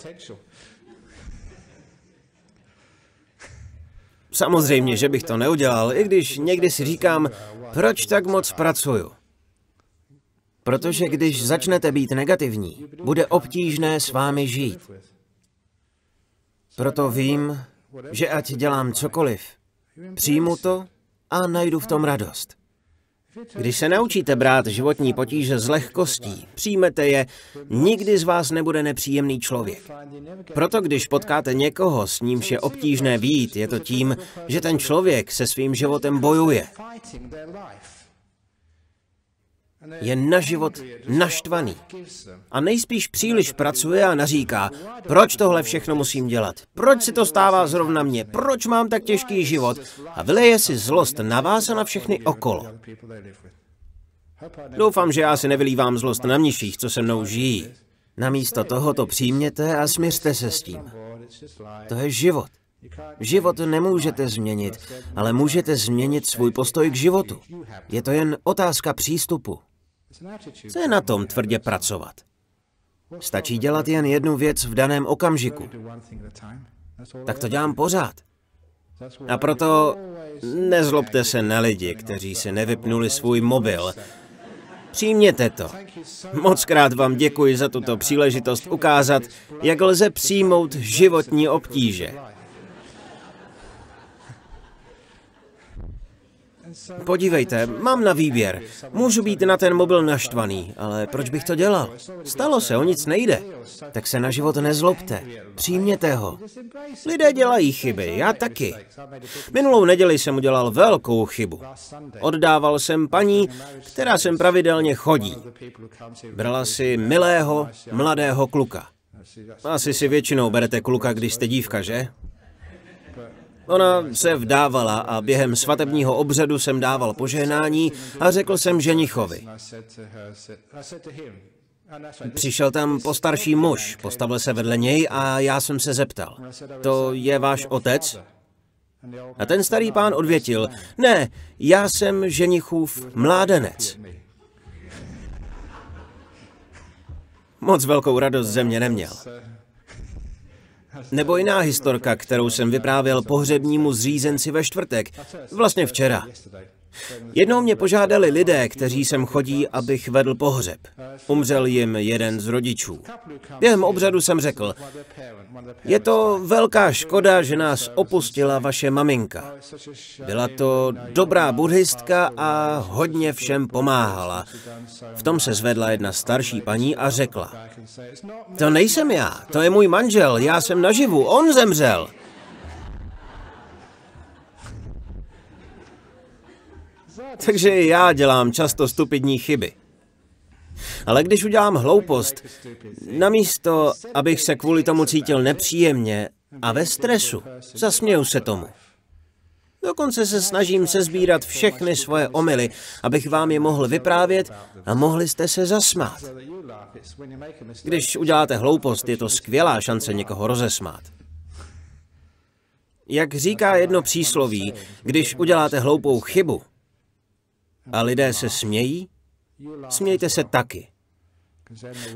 Samozřejmě, že bych to neudělal, i když někdy si říkám, proč tak moc pracuju. Protože když začnete být negativní, bude obtížné s vámi žít. Proto vím, že ať dělám cokoliv, přijmu to a najdu v tom radost. Když se naučíte brát životní potíže s lehkostí, přijmete je, nikdy z vás nebude nepříjemný člověk. Proto když potkáte někoho, s nímž je obtížné vyjít, je to tím, že ten člověk se svým životem bojuje. Je na život naštvaný. A nejspíš příliš pracuje a naříká, proč tohle všechno musím dělat, proč se to stává zrovna mně, proč mám tak těžký život a vyleje si zlost na vás a na všechny okolo. Doufám, že já si nevylívám zlost na mniších, co se mnou žijí. Namísto toho to přijměte a smiřte se s tím. To je život. Život nemůžete změnit, ale můžete změnit svůj postoj k životu. Je to jen otázka přístupu. Co je na tom tvrdě pracovat? Stačí dělat jen jednu věc v daném okamžiku. Tak to dělám pořád. A proto nezlobte se na lidi, kteří si nevypnuli svůj mobil. Přijměte to. Mockrát vám děkuji za tuto příležitost ukázat, jak lze přijmout životní obtíže. Podívejte, mám na výběr. Můžu být na ten mobil naštvaný, ale proč bych to dělal? Stalo se, o nic nejde. Tak se na život nezlobte. Přijměte ho. Lidé dělají chyby, já taky. Minulou neděli jsem udělal velkou chybu. Oddával jsem paní, která sem pravidelně chodí. Brala si milého, mladého kluka. Asi si většinou berete kluka, když jste dívka, že? Ona se vdávala a během svatebního obřadu jsem dával požehnání a řekl jsem ženichovi. Přišel tam postarší muž, postavil se vedle něj a já jsem se zeptal. To je váš otec? A ten starý pán odvětil. Ne, já jsem ženichův mládenec. Moc velkou radost ze mě neměl. Nebo jiná historka, kterou jsem vyprávěl pohřebnímu zřízenci ve čtvrtek, vlastně včera. Jednou mě požádali lidé, kteří sem chodí, abych vedl pohřeb. Umřel jim jeden z rodičů. Během obřadu jsem řekl, je to velká škoda, že nás opustila vaše maminka. Byla to dobrá buddhistka a hodně všem pomáhala. V tom se zvedla jedna starší paní a řekla, to nejsem já, to je můj manžel, já jsem naživu, on zemřel. Takže já dělám často stupidní chyby. Ale když udělám hloupost, namísto, abych se kvůli tomu cítil nepříjemně a ve stresu, zasměju se tomu. Dokonce se snažím sesbírat všechny svoje omyly, abych vám je mohl vyprávět a mohli jste se zasmát. Když uděláte hloupost, je to skvělá šance někoho rozesmát. Jak říká jedno přísloví, když uděláte hloupou chybu a lidé se smějí, smějte se taky.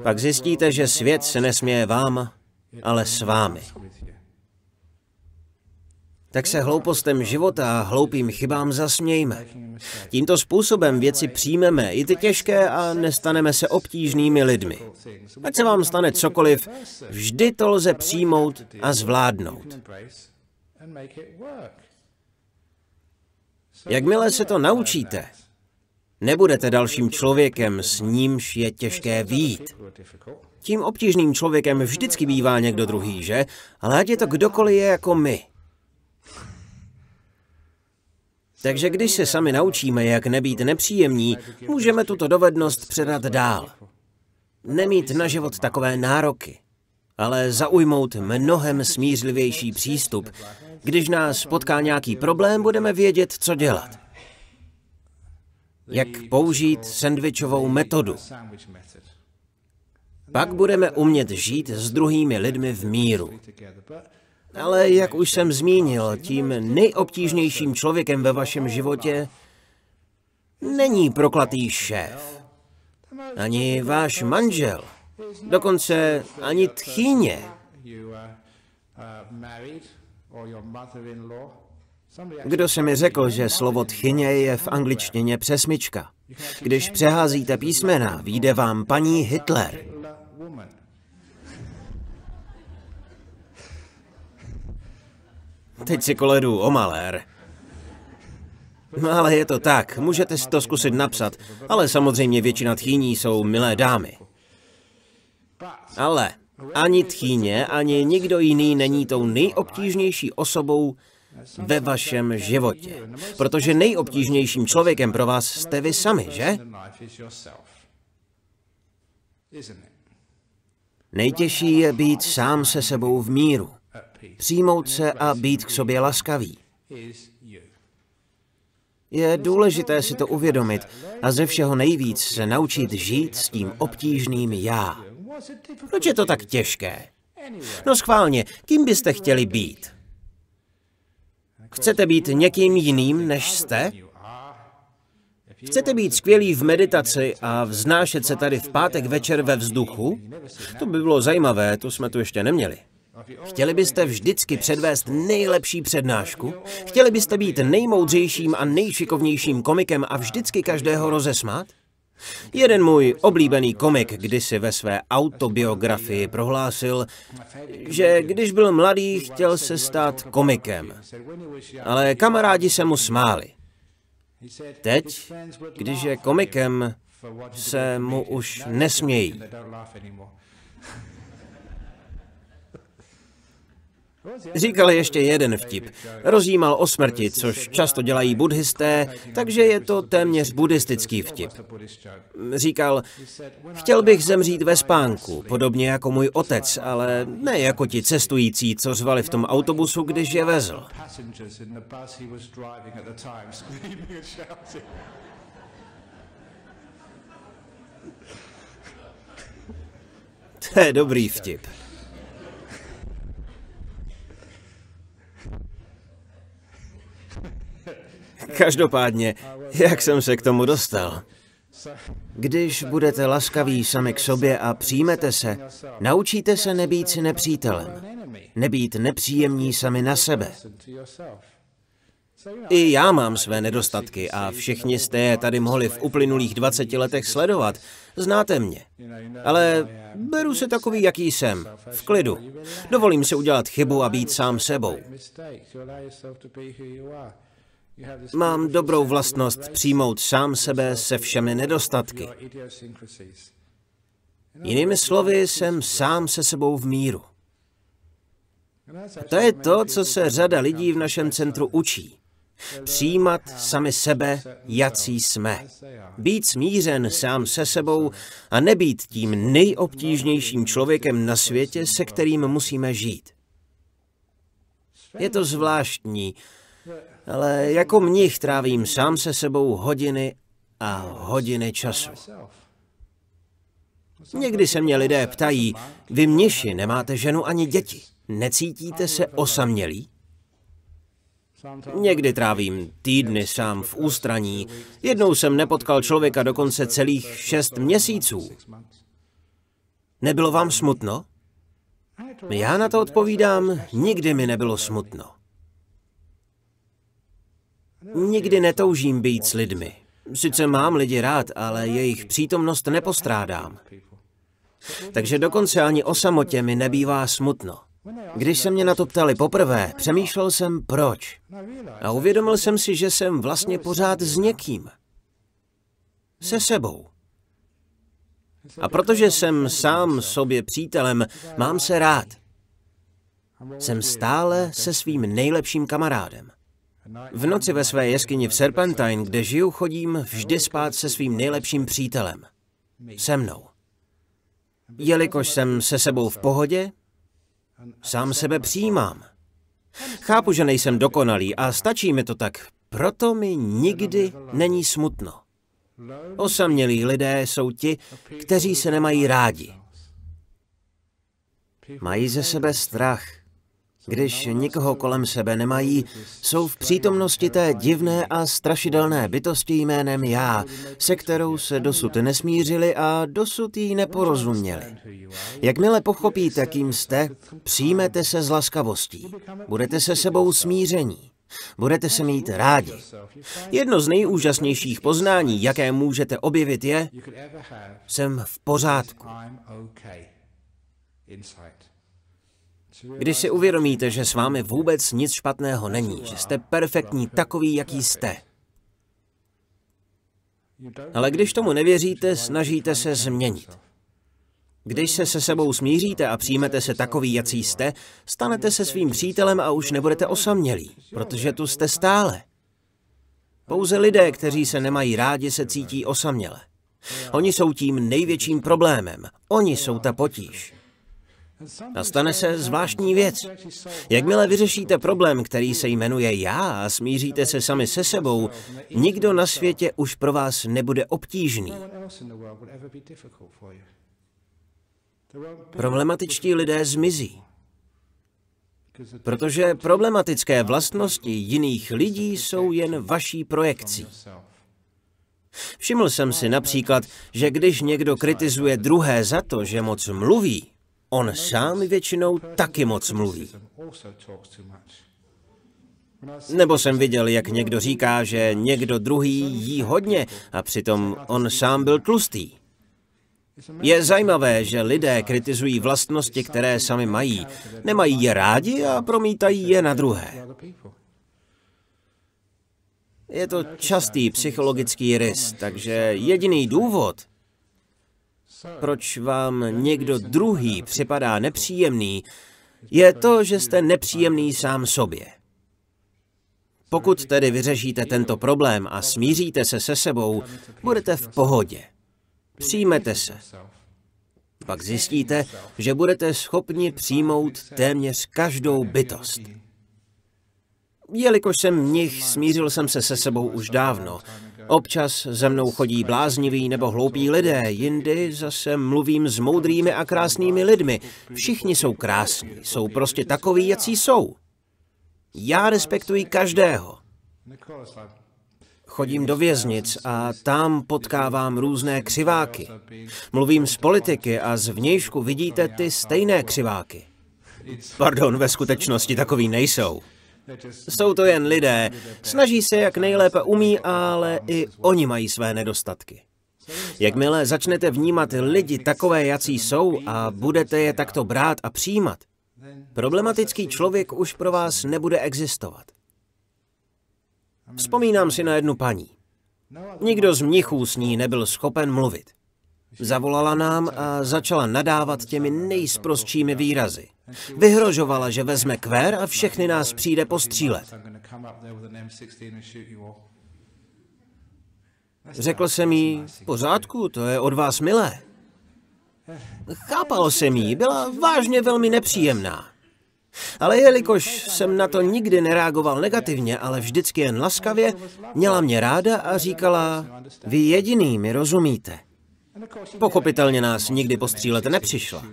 Pak zjistíte, že svět se nesměje vám, ale s vámi. Tak se hloupostem života a hloupým chybám zasmějme. Tímto způsobem věci přijmeme, i ty těžké, a nestaneme se obtížnými lidmi. Ať se vám stane cokoliv, vždy to lze přijmout a zvládnout. Jakmile se to naučíte, nebudete dalším člověkem, s nímž je těžké vyjít. Tím obtížným člověkem vždycky bývá někdo druhý, že? Ale ať je to kdokoliv je jako my. Takže když se sami naučíme, jak nebýt nepříjemní, můžeme tuto dovednost předat dál. Nemít na život takové nároky, ale zaujmout mnohem smířlivější přístup. Když nás potká nějaký problém, budeme vědět, co dělat. Jak použít sendvičovou metodu. Pak budeme umět žít s druhými lidmi v míru. Ale jak už jsem zmínil, tím nejobtížnějším člověkem ve vašem životě není prokletý šéf, ani váš manžel, dokonce ani tchýně. Kdo se mi řekl, že slovo tchyně je v angličtině přesmyčka? Když přeházíte písmena, vyjde vám paní Hitler. Teď si koledu o malér. No ale je to tak, můžete si to zkusit napsat, ale samozřejmě většina tchýní jsou milé dámy. Ale ani tchýně, ani nikdo jiný není tou nejobtížnější osobou ve vašem životě. Protože nejobtížnějším člověkem pro vás jste vy sami, že? Nejtěžší je být sám se sebou v míru. Přijmout se a být k sobě laskavý. Je důležité si to uvědomit a ze všeho nejvíc se naučit žít s tím obtížným já. Proč je to tak těžké? No schválně, kým byste chtěli být? Chcete být někým jiným, než jste? Chcete být skvělý v meditaci a vznášet se tady v pátek večer ve vzduchu? To by bylo zajímavé, to jsme tu ještě neměli. Chtěli byste vždycky předvést nejlepší přednášku? Chtěli byste být nejmoudřejším a nejšikovnějším komikem a vždycky každého rozesmát? Jeden můj oblíbený komik kdysi ve své autobiografii prohlásil, že když byl mladý, chtěl se stát komikem. Ale kamarádi se mu smáli. Teď, když je komikem, se mu už nesmějí. Říkal ještě jeden vtip. Rozjímal o smrti, což často dělají buddhisté, takže je to téměř buddhistický vtip. Říkal, chtěl bych zemřít ve spánku, podobně jako můj otec, ale ne jako ti cestující, co řvali v tom autobusu, když je vezl. To je dobrý vtip. Každopádně, jak jsem se k tomu dostal? Když budete laskaví sami k sobě a přijmete se, naučíte se nebýt si nepřítelem. Nebýt nepříjemní sami na sebe. I já mám své nedostatky a všichni jste je tady mohli v uplynulých 20 letech sledovat. Znáte mě. Ale beru se takový, jaký jsem. V klidu. Dovolím si udělat chybu a být sám sebou. Mám dobrou vlastnost přijmout sám sebe se všemi nedostatky. Jinými slovy, jsem sám se sebou v míru. To je to, co se řada lidí v našem centru učí. Přijímat sami sebe, jací jsme. Být smířen sám se sebou a nebýt tím nejobtížnějším člověkem na světě, se kterým musíme žít. Je to zvláštní, ale jako mnich trávím sám se sebou hodiny a hodiny času. Někdy se mě lidé ptají, vy mniši nemáte ženu ani děti, necítíte se osamělí? Někdy trávím týdny sám v ústraní, jednou jsem nepotkal člověka dokonce celých 6 měsíců. Nebylo vám smutno? Já na to odpovídám, nikdy mi nebylo smutno. Nikdy netoužím být s lidmi. Sice mám lidi rád, ale jejich přítomnost nepostrádám. Takže dokonce ani o samotě mi nebývá smutno. Když se mě na to ptali poprvé, přemýšlel jsem proč. A uvědomil jsem si, že jsem vlastně pořád s někým. Se sebou. A protože jsem sám sobě přítelem, mám se rád. Jsem stále se svým nejlepším kamarádem. V noci ve své jeskyni v Serpentine, kde žiju, chodím vždy spát se svým nejlepším přítelem. Se mnou. Jelikož jsem se sebou v pohodě, sám sebe přijímám. Chápu, že nejsem dokonalý a stačí mi to tak, proto mi nikdy není smutno. Osamělí lidé jsou ti, kteří se nemají rádi. Mají ze sebe strach. Když nikoho kolem sebe nemají, jsou v přítomnosti té divné a strašidelné bytosti jménem já, se kterou se dosud nesmířili a dosud jí neporozuměli. Jakmile pochopíte, kým jste, přijmete se s laskavostí. Budete se sebou smíření. Budete se mít rádi. Jedno z nejúžasnějších poznání, jaké můžete objevit, je, jsem v pořádku. Když si uvědomíte, že s vámi vůbec nic špatného není, že jste perfektní takový, jaký jste. Ale když tomu nevěříte, snažíte se změnit. Když se sebou smíříte a přijmete se takový, jací jste, stanete se svým přítelem a už nebudete osamělí, protože tu jste stále. Pouze lidé, kteří se nemají rádi, se cítí osaměle. Oni jsou tím největším problémem. Oni jsou ta potíž. A stane se zvláštní věc. Jakmile vyřešíte problém, který se jmenuje já a smíříte se sami se sebou, nikdo na světě už pro vás nebude obtížný. Problematičtí lidé zmizí. Protože problematické vlastnosti jiných lidí jsou jen vaší projekcí. Všiml jsem si například, že když někdo kritizuje druhé za to, že moc mluví, on sám většinou taky moc mluví. Nebo jsem viděl, jak někdo říká, že někdo druhý jí hodně a přitom on sám byl tlustý. Je zajímavé, že lidé kritizují vlastnosti, které sami mají. Nemají je rádi a promítají je na druhé. Je to častý psychologický rys, takže jediný důvod, proč vám někdo druhý připadá nepříjemný, je to, že jste nepříjemný sám sobě. Pokud tedy vyřešíte tento problém a smíříte se se sebou, budete v pohodě. Přijmete se. Pak zjistíte, že budete schopni přijmout téměř každou bytost. Jelikož jsem mnich, smířil jsem se se sebou už dávno. Občas ze mnou chodí blázniví nebo hloupí lidé, jindy zase mluvím s moudrými a krásnými lidmi. Všichni jsou krásní, jsou prostě takoví, jací jsou. Já respektuji každého. Chodím do věznic a tam potkávám různé křiváky. Mluvím s politiky a zvnějšku vidíte ty stejné křiváky. Pardon, ve skutečnosti takoví nejsou. Jsou to jen lidé, snaží se jak nejlépe umí, ale i oni mají své nedostatky. Jakmile začnete vnímat lidi takové, jací jsou a budete je takto brát a přijímat, problematický člověk už pro vás nebude existovat. Vzpomínám si na jednu paní. Nikdo z mnichů s ní nebyl schopen mluvit. Zavolala nám a začala nadávat těmi nejsprostšími výrazy. Vyhrožovala, že vezme kvér a všechny nás přijde postřílet. Řekl jsem jí, v pořádku, to je od vás milé. Chápal jsem jí, byla vážně velmi nepříjemná. Ale jelikož jsem na to nikdy nereagoval negativně, ale vždycky jen laskavě, měla mě ráda a říkala, vy jediný mi rozumíte. Pochopitelně nás nikdy postřílet nepřišla.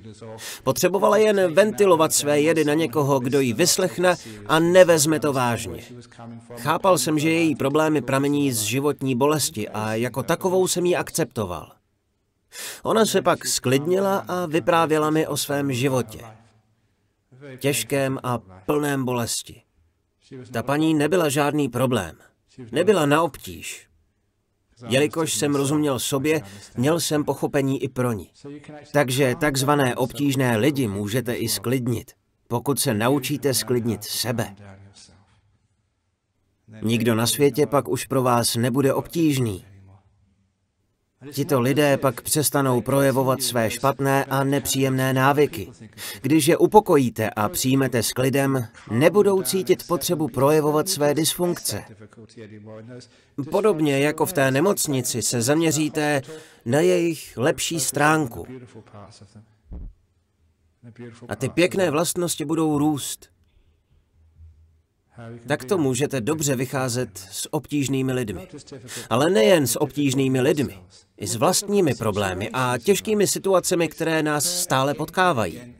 Potřebovala jen ventilovat své jedy na někoho, kdo ji vyslechne a nevezme to vážně. Chápal jsem, že její problémy pramení z životní bolesti a jako takovou jsem ji akceptoval. Ona se pak sklidnila a vyprávěla mi o svém životě. Těžkém a plném bolesti. Ta paní nebyla žádný problém. Nebyla na obtíž. Jelikož jsem rozuměl sobě, měl jsem pochopení i pro ní. Takže takzvané obtížné lidi můžete i sklidnit, pokud se naučíte sklidnit sebe. Nikdo na světě pak už pro vás nebude obtížný. Tito lidé pak přestanou projevovat své špatné a nepříjemné návyky. Když je upokojíte a přijmete s klidem, nebudou cítit potřebu projevovat své dysfunkce. Podobně jako v té nemocnici se zaměříte na jejich lepší stránku. A ty pěkné vlastnosti budou růst. Takto můžete dobře vycházet s obtížnými lidmi. Ale nejen s obtížnými lidmi, i s vlastními problémy a těžkými situacemi, které nás stále potkávají.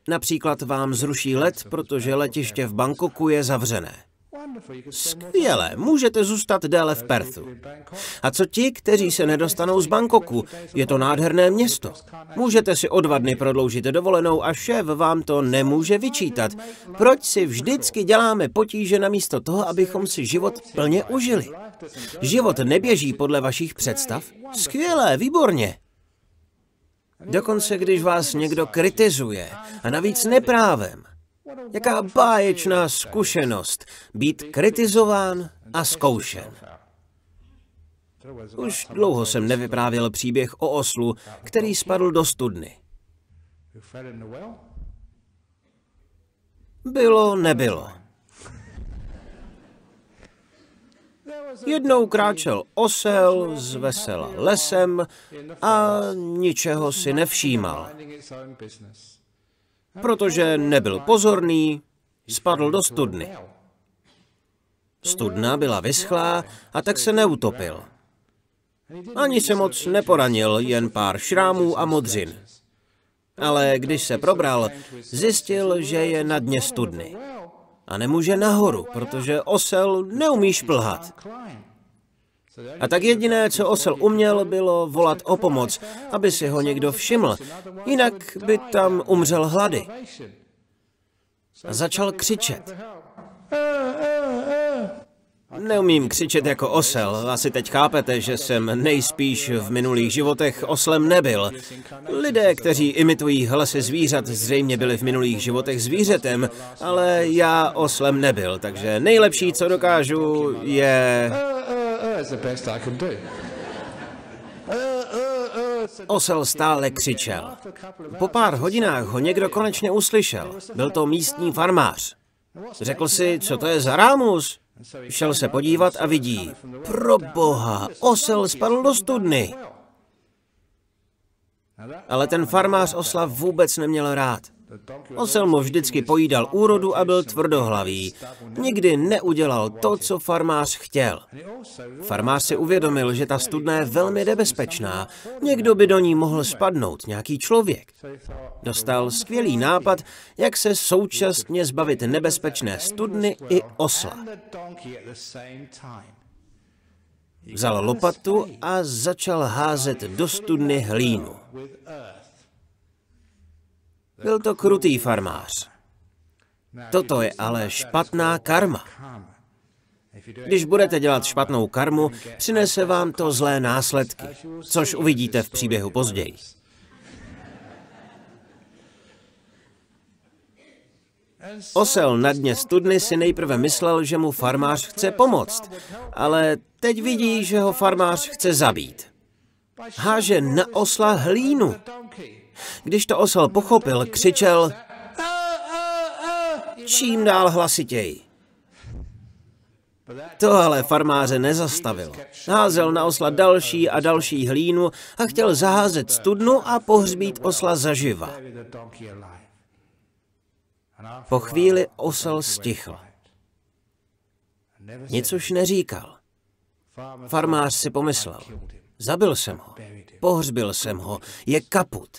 Například vám zruší let, protože letiště v Bangkoku je zavřené. Skvěle, můžete zůstat déle v Perthu. A co ti, kteří se nedostanou z Bangkoku? Je to nádherné město. Můžete si o 2 dny prodloužit dovolenou a šéf vám to nemůže vyčítat. Proč si vždycky děláme potíže namísto toho, abychom si život plně užili? Život neběží podle vašich představ? Skvělé, výborně. Dokonce když vás někdo kritizuje, a navíc neprávem. Jaká báječná zkušenost být kritizován a zkoušen. Už dlouho jsem nevyprávěl příběh o oslu, který spadl do studny. Bylo, nebylo. Jednou kráčel osel zvesela lesem a ničeho si nevšímal. Protože nebyl pozorný, spadl do studny. Studna byla vyschlá a tak se neutopil. Ani se moc neporanil, jen pár šrámů a modřin. Ale když se probral, zjistil, že je na dně studny. A nemůže nahoru, protože osel neumí šplhat. A tak jediné, co osel uměl, bylo volat o pomoc, aby si ho někdo všiml, jinak by tam umřel hlady. A začal křičet. Neumím křičet jako osel, asi teď chápete, že jsem nejspíš v minulých životech oslem nebyl. Lidé, kteří imitují hlasy zvířat, zřejmě byli v minulých životech zvířetem, ale já oslem nebyl, takže nejlepší, co dokážu, je... Osel stále křičel. Po pár hodinách ho někdo konečně uslyšel. Byl to místní farmář. Řekl si, co to je za rámus? Šel se podívat a vidí. Proboha, osel spadl do studny. Ale ten farmář osla vůbec neměl rád. Osel mu vždycky pojídal úrodu a byl tvrdohlavý. Nikdy neudělal to, co farmář chtěl. Farmář si uvědomil, že ta studna je velmi nebezpečná. Někdo by do ní mohl spadnout, nějaký člověk. Dostal skvělý nápad, jak se současně zbavit nebezpečné studny i osla. Vzal lopatu a začal házet do studny hlínu. Byl to krutý farmář. Toto je ale špatná karma. Když budete dělat špatnou karmu, přinese vám to zlé následky, což uvidíte v příběhu později. Osel na dně studny si nejprve myslel, že mu farmář chce pomoct, ale teď vidí, že ho farmář chce zabít. Háže na osla hlínu. Když to osel pochopil, křičel čím dál hlasitěji. To ale farmáře nezastavilo. Házel na osla další a další hlínu a chtěl zaházet studnu a pohřbít osla zaživa. Po chvíli osel stichl. Nic už neříkal. Farmář si pomyslel, zabil jsem ho, pohřbil jsem ho, je kaput.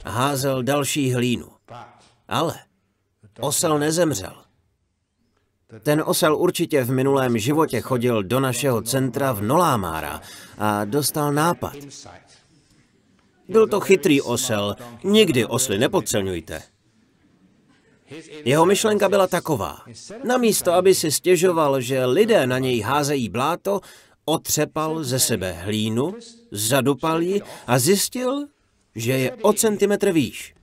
A házel další hlínu. Ale osel nezemřel. Ten osel určitě v minulém životě chodil do našeho centra v Nolámára a dostal nápad. Byl to chytrý osel, nikdy osly nepodceňujte. Jeho myšlenka byla taková. Namísto, aby si stěžoval, že lidé na něj házejí bláto, otřepal ze sebe hlínu, zadupal ji a zjistil, že je o centimetr výš.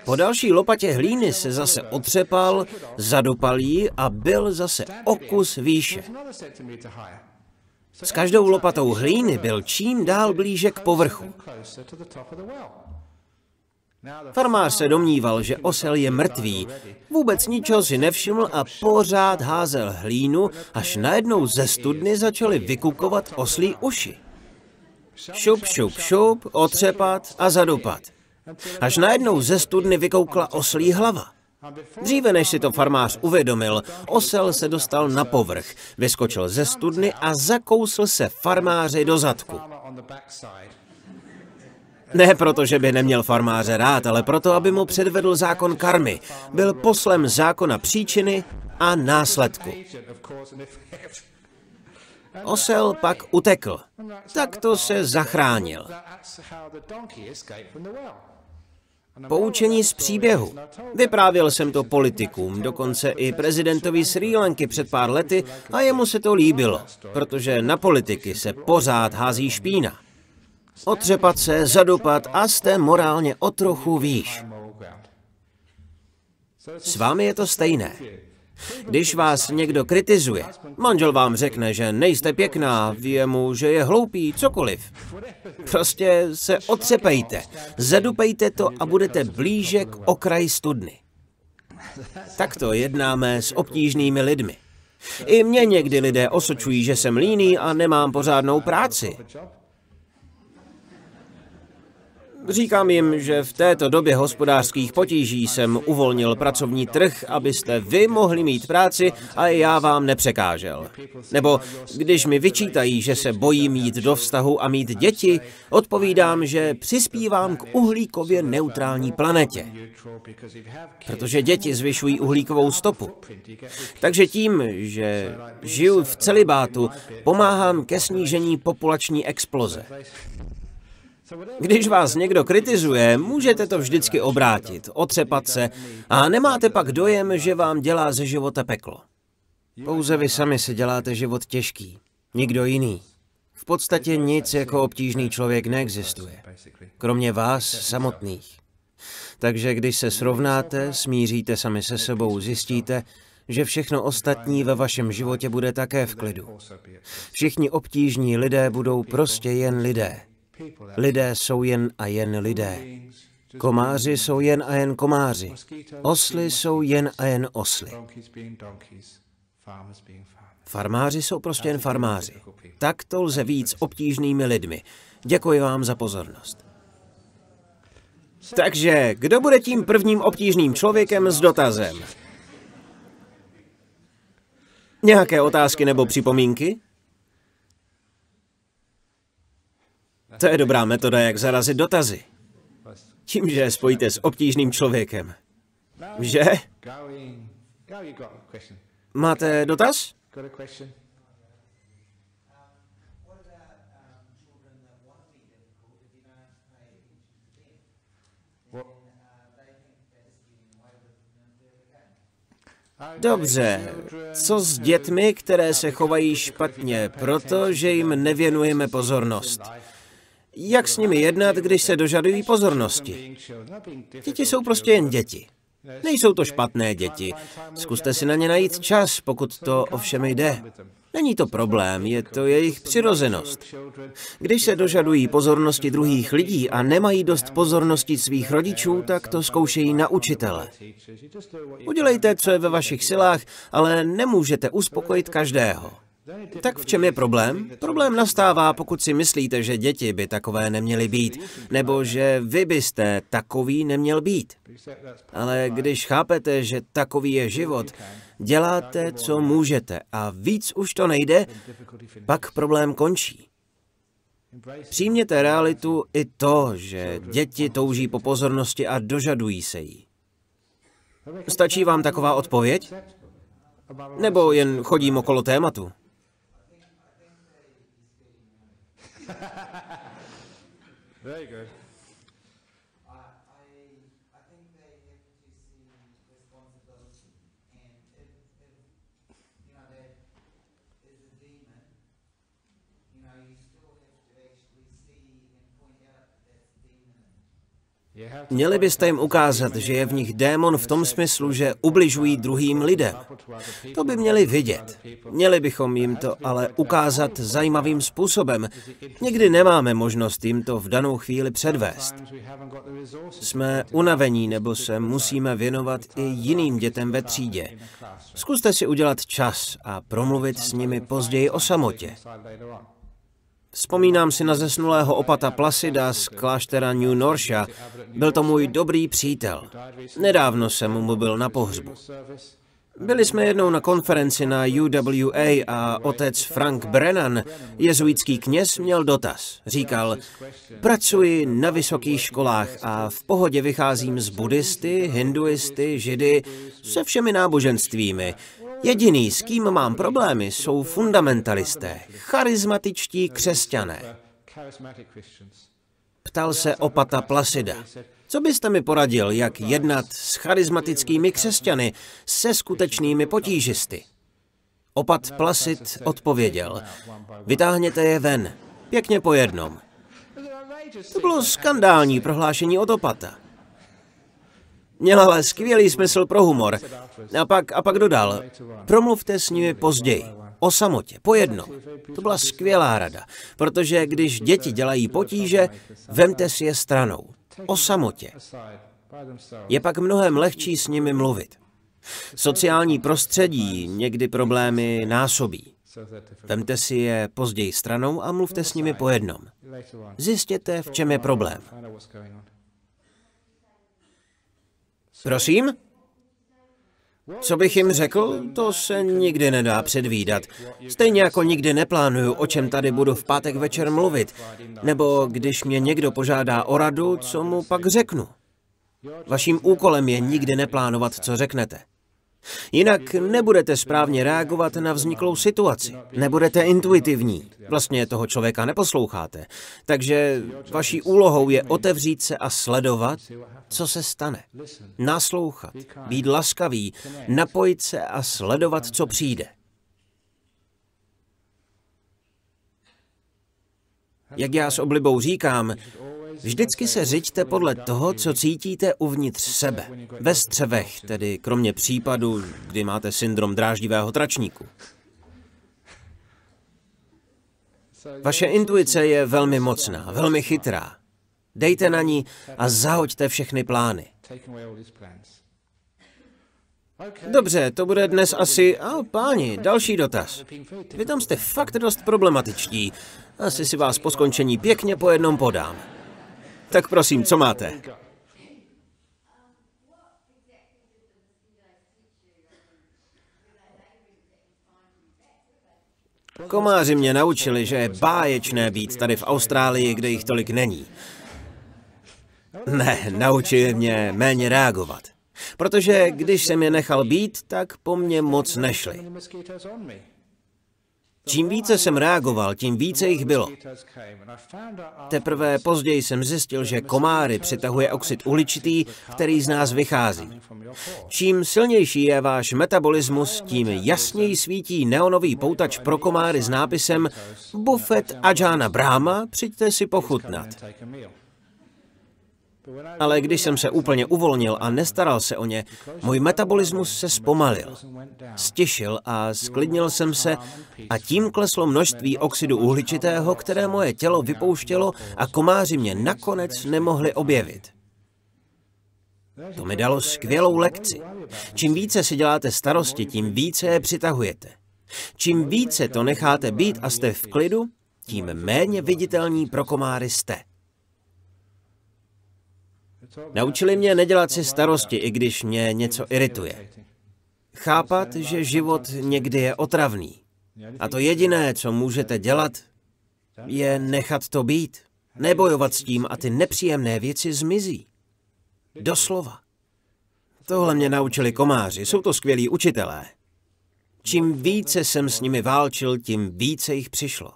Po další lopatě hlíny se zase otřepal, zadupal ji a byl zase o kus výše. S každou lopatou hlíny byl čím dál blíže k povrchu. Farmář se domníval, že osel je mrtvý. Vůbec ničeho si nevšiml a pořád házel hlínu, až najednou ze studny začaly vykukovat oslí uši. Šup, šup, šup, otřepat a zadupat. Až najednou ze studny vykoukla oslí hlava. Dříve než si to farmář uvědomil, osel se dostal na povrch, vyskočil ze studny a zakousl se farmáři do zadku. Ne proto, že by neměl farmáře rád, ale proto, aby mu předvedl zákon karmy. Byl poslem zákona příčiny a následku. Osel pak utekl. Takto se zachránil. Poučení z příběhu. Vyprávěl jsem to politikům, dokonce i prezidentovi Srí Lanky před pár lety a jemu se to líbilo, protože na politiky se pořád hází špína. Otřepat se, zadupat a jste morálně o trochu výš. S vámi je to stejné. Když vás někdo kritizuje, manžel vám řekne, že nejste pěkná, ví mu, že je hloupý, cokoliv. Prostě se otřepejte, zadupejte to a budete blíže k okraji studny. Takto jednáme s obtížnými lidmi. I mě někdy lidé osočují, že jsem líný a nemám pořádnou práci. Říkám jim, že v této době hospodářských potíží jsem uvolnil pracovní trh, abyste vy mohli mít práci a já vám nepřekážel. Nebo když mi vyčítají, že se bojím jít do vztahu a mít děti, odpovídám, že přispívám k uhlíkově neutrální planetě. Protože děti zvyšují uhlíkovou stopu. Takže tím, že žiju v celibátu, pomáhám ke snížení populační exploze. Když vás někdo kritizuje, můžete to vždycky obrátit, otřepat se a nemáte pak dojem, že vám dělá ze života peklo. Pouze vy sami si děláte život těžký, nikdo jiný. V podstatě nic jako obtížný člověk neexistuje, kromě vás samotných. Takže když se srovnáte, smíříte sami se sebou, zjistíte, že všechno ostatní ve vašem životě bude také v klidu. Všichni obtížní lidé budou prostě jen lidé. Lidé jsou jen a jen lidé. Komáři jsou jen a jen komáři. Osly jsou jen a jen osly. Farmáři jsou prostě jen farmáři. Tak to lze víc obtížnými lidmi. Děkuji vám za pozornost. Takže, kdo bude tím prvním obtížným člověkem s dotazem? Nějaké otázky nebo připomínky? To je dobrá metoda, jak zarazit dotazy. Tímže je spojíte s obtížným člověkem. Že? Máte dotaz? Dobře, co s dětmi, které se chovají špatně, protože jim nevěnujeme pozornost? Jak s nimi jednat, když se dožadují pozornosti? Děti jsou prostě jen děti. Nejsou to špatné děti. Zkuste si na ně najít čas, pokud to ovšem jde. Není to problém, je to jejich přirozenost. Když se dožadují pozornosti druhých lidí a nemají dost pozornosti svých rodičů, tak to zkoušejí na učitele. Udělejte, co je ve vašich silách, ale nemůžete uspokojit každého. Tak v čem je problém? Problém nastává, pokud si myslíte, že děti by takové neměly být, nebo že vy byste takový neměl být. Ale když chápete, že takový je život, děláte, co můžete a víc už to nejde, pak problém končí. Přijměte realitu i to, že děti touží po pozornosti a dožadují se jí. Stačí vám taková odpověď? Nebo jen chodím okolo tématu? Very good. Měli byste jim ukázat, že je v nich démon v tom smyslu, že ubližují druhým lidem. To by měli vidět. Měli bychom jim to ale ukázat zajímavým způsobem. Někdy nemáme možnost jim to v danou chvíli předvést. Jsme unavení nebo se musíme věnovat i jiným dětem ve třídě. Zkuste si udělat čas a promluvit s nimi později o samotě. Vzpomínám si na zesnulého opata Placida z kláštera New Norcia. Byl to můj dobrý přítel. Nedávno jsem mu byl na pohřbu. Byli jsme jednou na konferenci na UWA a otec Frank Brennan, jezuitský kněz, měl dotaz. Říkal, pracuji na vysokých školách a v pohodě vycházím z buddhisty, hinduisty, židy, se všemi náboženstvími. Jediný, s kým mám problémy, jsou fundamentalisté, charismatičtí křesťané. Ptal se opata Placida. Co byste mi poradil, jak jednat s charismatickými křesťany, se skutečnými potížisty? Opat Placid odpověděl, vytáhněte je ven, pěkně po jednom. To bylo skandální prohlášení od opata. Měl ale skvělý smysl pro humor. A pak dodal, promluvte s nimi později, o samotě, po jednom. To byla skvělá rada, protože když děti dělají potíže, vemte si je stranou, o samotě. Je pak mnohem lehčí s nimi mluvit. Sociální prostředí někdy problémy násobí. Vemte si je později stranou a mluvte s nimi po jednom. Zjistěte, v čem je problém. Prosím? Co bych jim řekl, to se nikdy nedá předvídat. Stejně jako nikdy neplánuju, o čem tady budu v pátek večer mluvit. Nebo když mě někdo požádá o radu, co mu pak řeknu. Vaším úkolem je nikdy neplánovat, co řeknete. Jinak nebudete správně reagovat na vzniklou situaci. Nebudete intuitivní. Vlastně toho člověka neposloucháte. Takže vaší úlohou je otevřít se a sledovat, co se stane. Naslouchat, být laskavý, napojit se a sledovat, co přijde. Jak já s oblibou říkám, vždycky se řiďte podle toho, co cítíte uvnitř sebe. Ve střevech, tedy kromě případu, kdy máte syndrom dráždivého tračníku. Vaše intuice je velmi mocná, velmi chytrá. Dejte na ní a zahoďte všechny plány. Dobře, to bude dnes asi... páni, další dotaz. Vy tam jste fakt dost problematičtí. Asi si vás po skončení pěkně po jednom podám. Tak prosím, co máte? Komáři mě naučili, že je báječné být tady v Austrálii, kde jich tolik není. Ne, naučili mě méně reagovat. Protože když jsem je nechal být, tak po mně moc nešli. Čím více jsem reagoval, tím více jich bylo. Teprve později jsem zjistil, že komáry přitahuje oxid uhličitý, který z nás vychází. Čím silnější je váš metabolismus, tím jasněji svítí neonový poutač pro komáry s nápisem Buffet Ajahna Brahma, přijďte si pochutnat. Ale když jsem se úplně uvolnil a nestaral se o ně, můj metabolismus se zpomalil, ztišil a sklidnil jsem se a tím kleslo množství oxidu uhličitého, které moje tělo vypouštělo a komáři mě nakonec nemohli objevit. To mi dalo skvělou lekci. Čím více si děláte starosti, tím více je přitahujete. Čím více to necháte být a jste v klidu, tím méně viditelní pro komáry jste. Naučili mě nedělat si starosti, i když mě něco irituje. Chápat, že život někdy je otravný. A to jediné, co můžete dělat, je nechat to být. Nebojovat s tím a ty nepříjemné věci zmizí. Doslova. Tohle mě naučili komáři, jsou to skvělí učitelé. Čím více jsem s nimi válčil, tím více jich přišlo.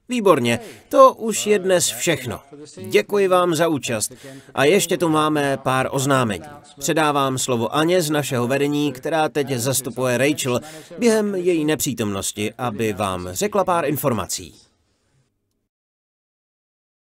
Výborně, to už je dnes všechno. Děkuji vám za účast. A ještě tu máme pár oznámení. Předávám slovo Aně z našeho vedení, která teď zastupuje Rachel během její nepřítomnosti, aby vám řekla pár informací.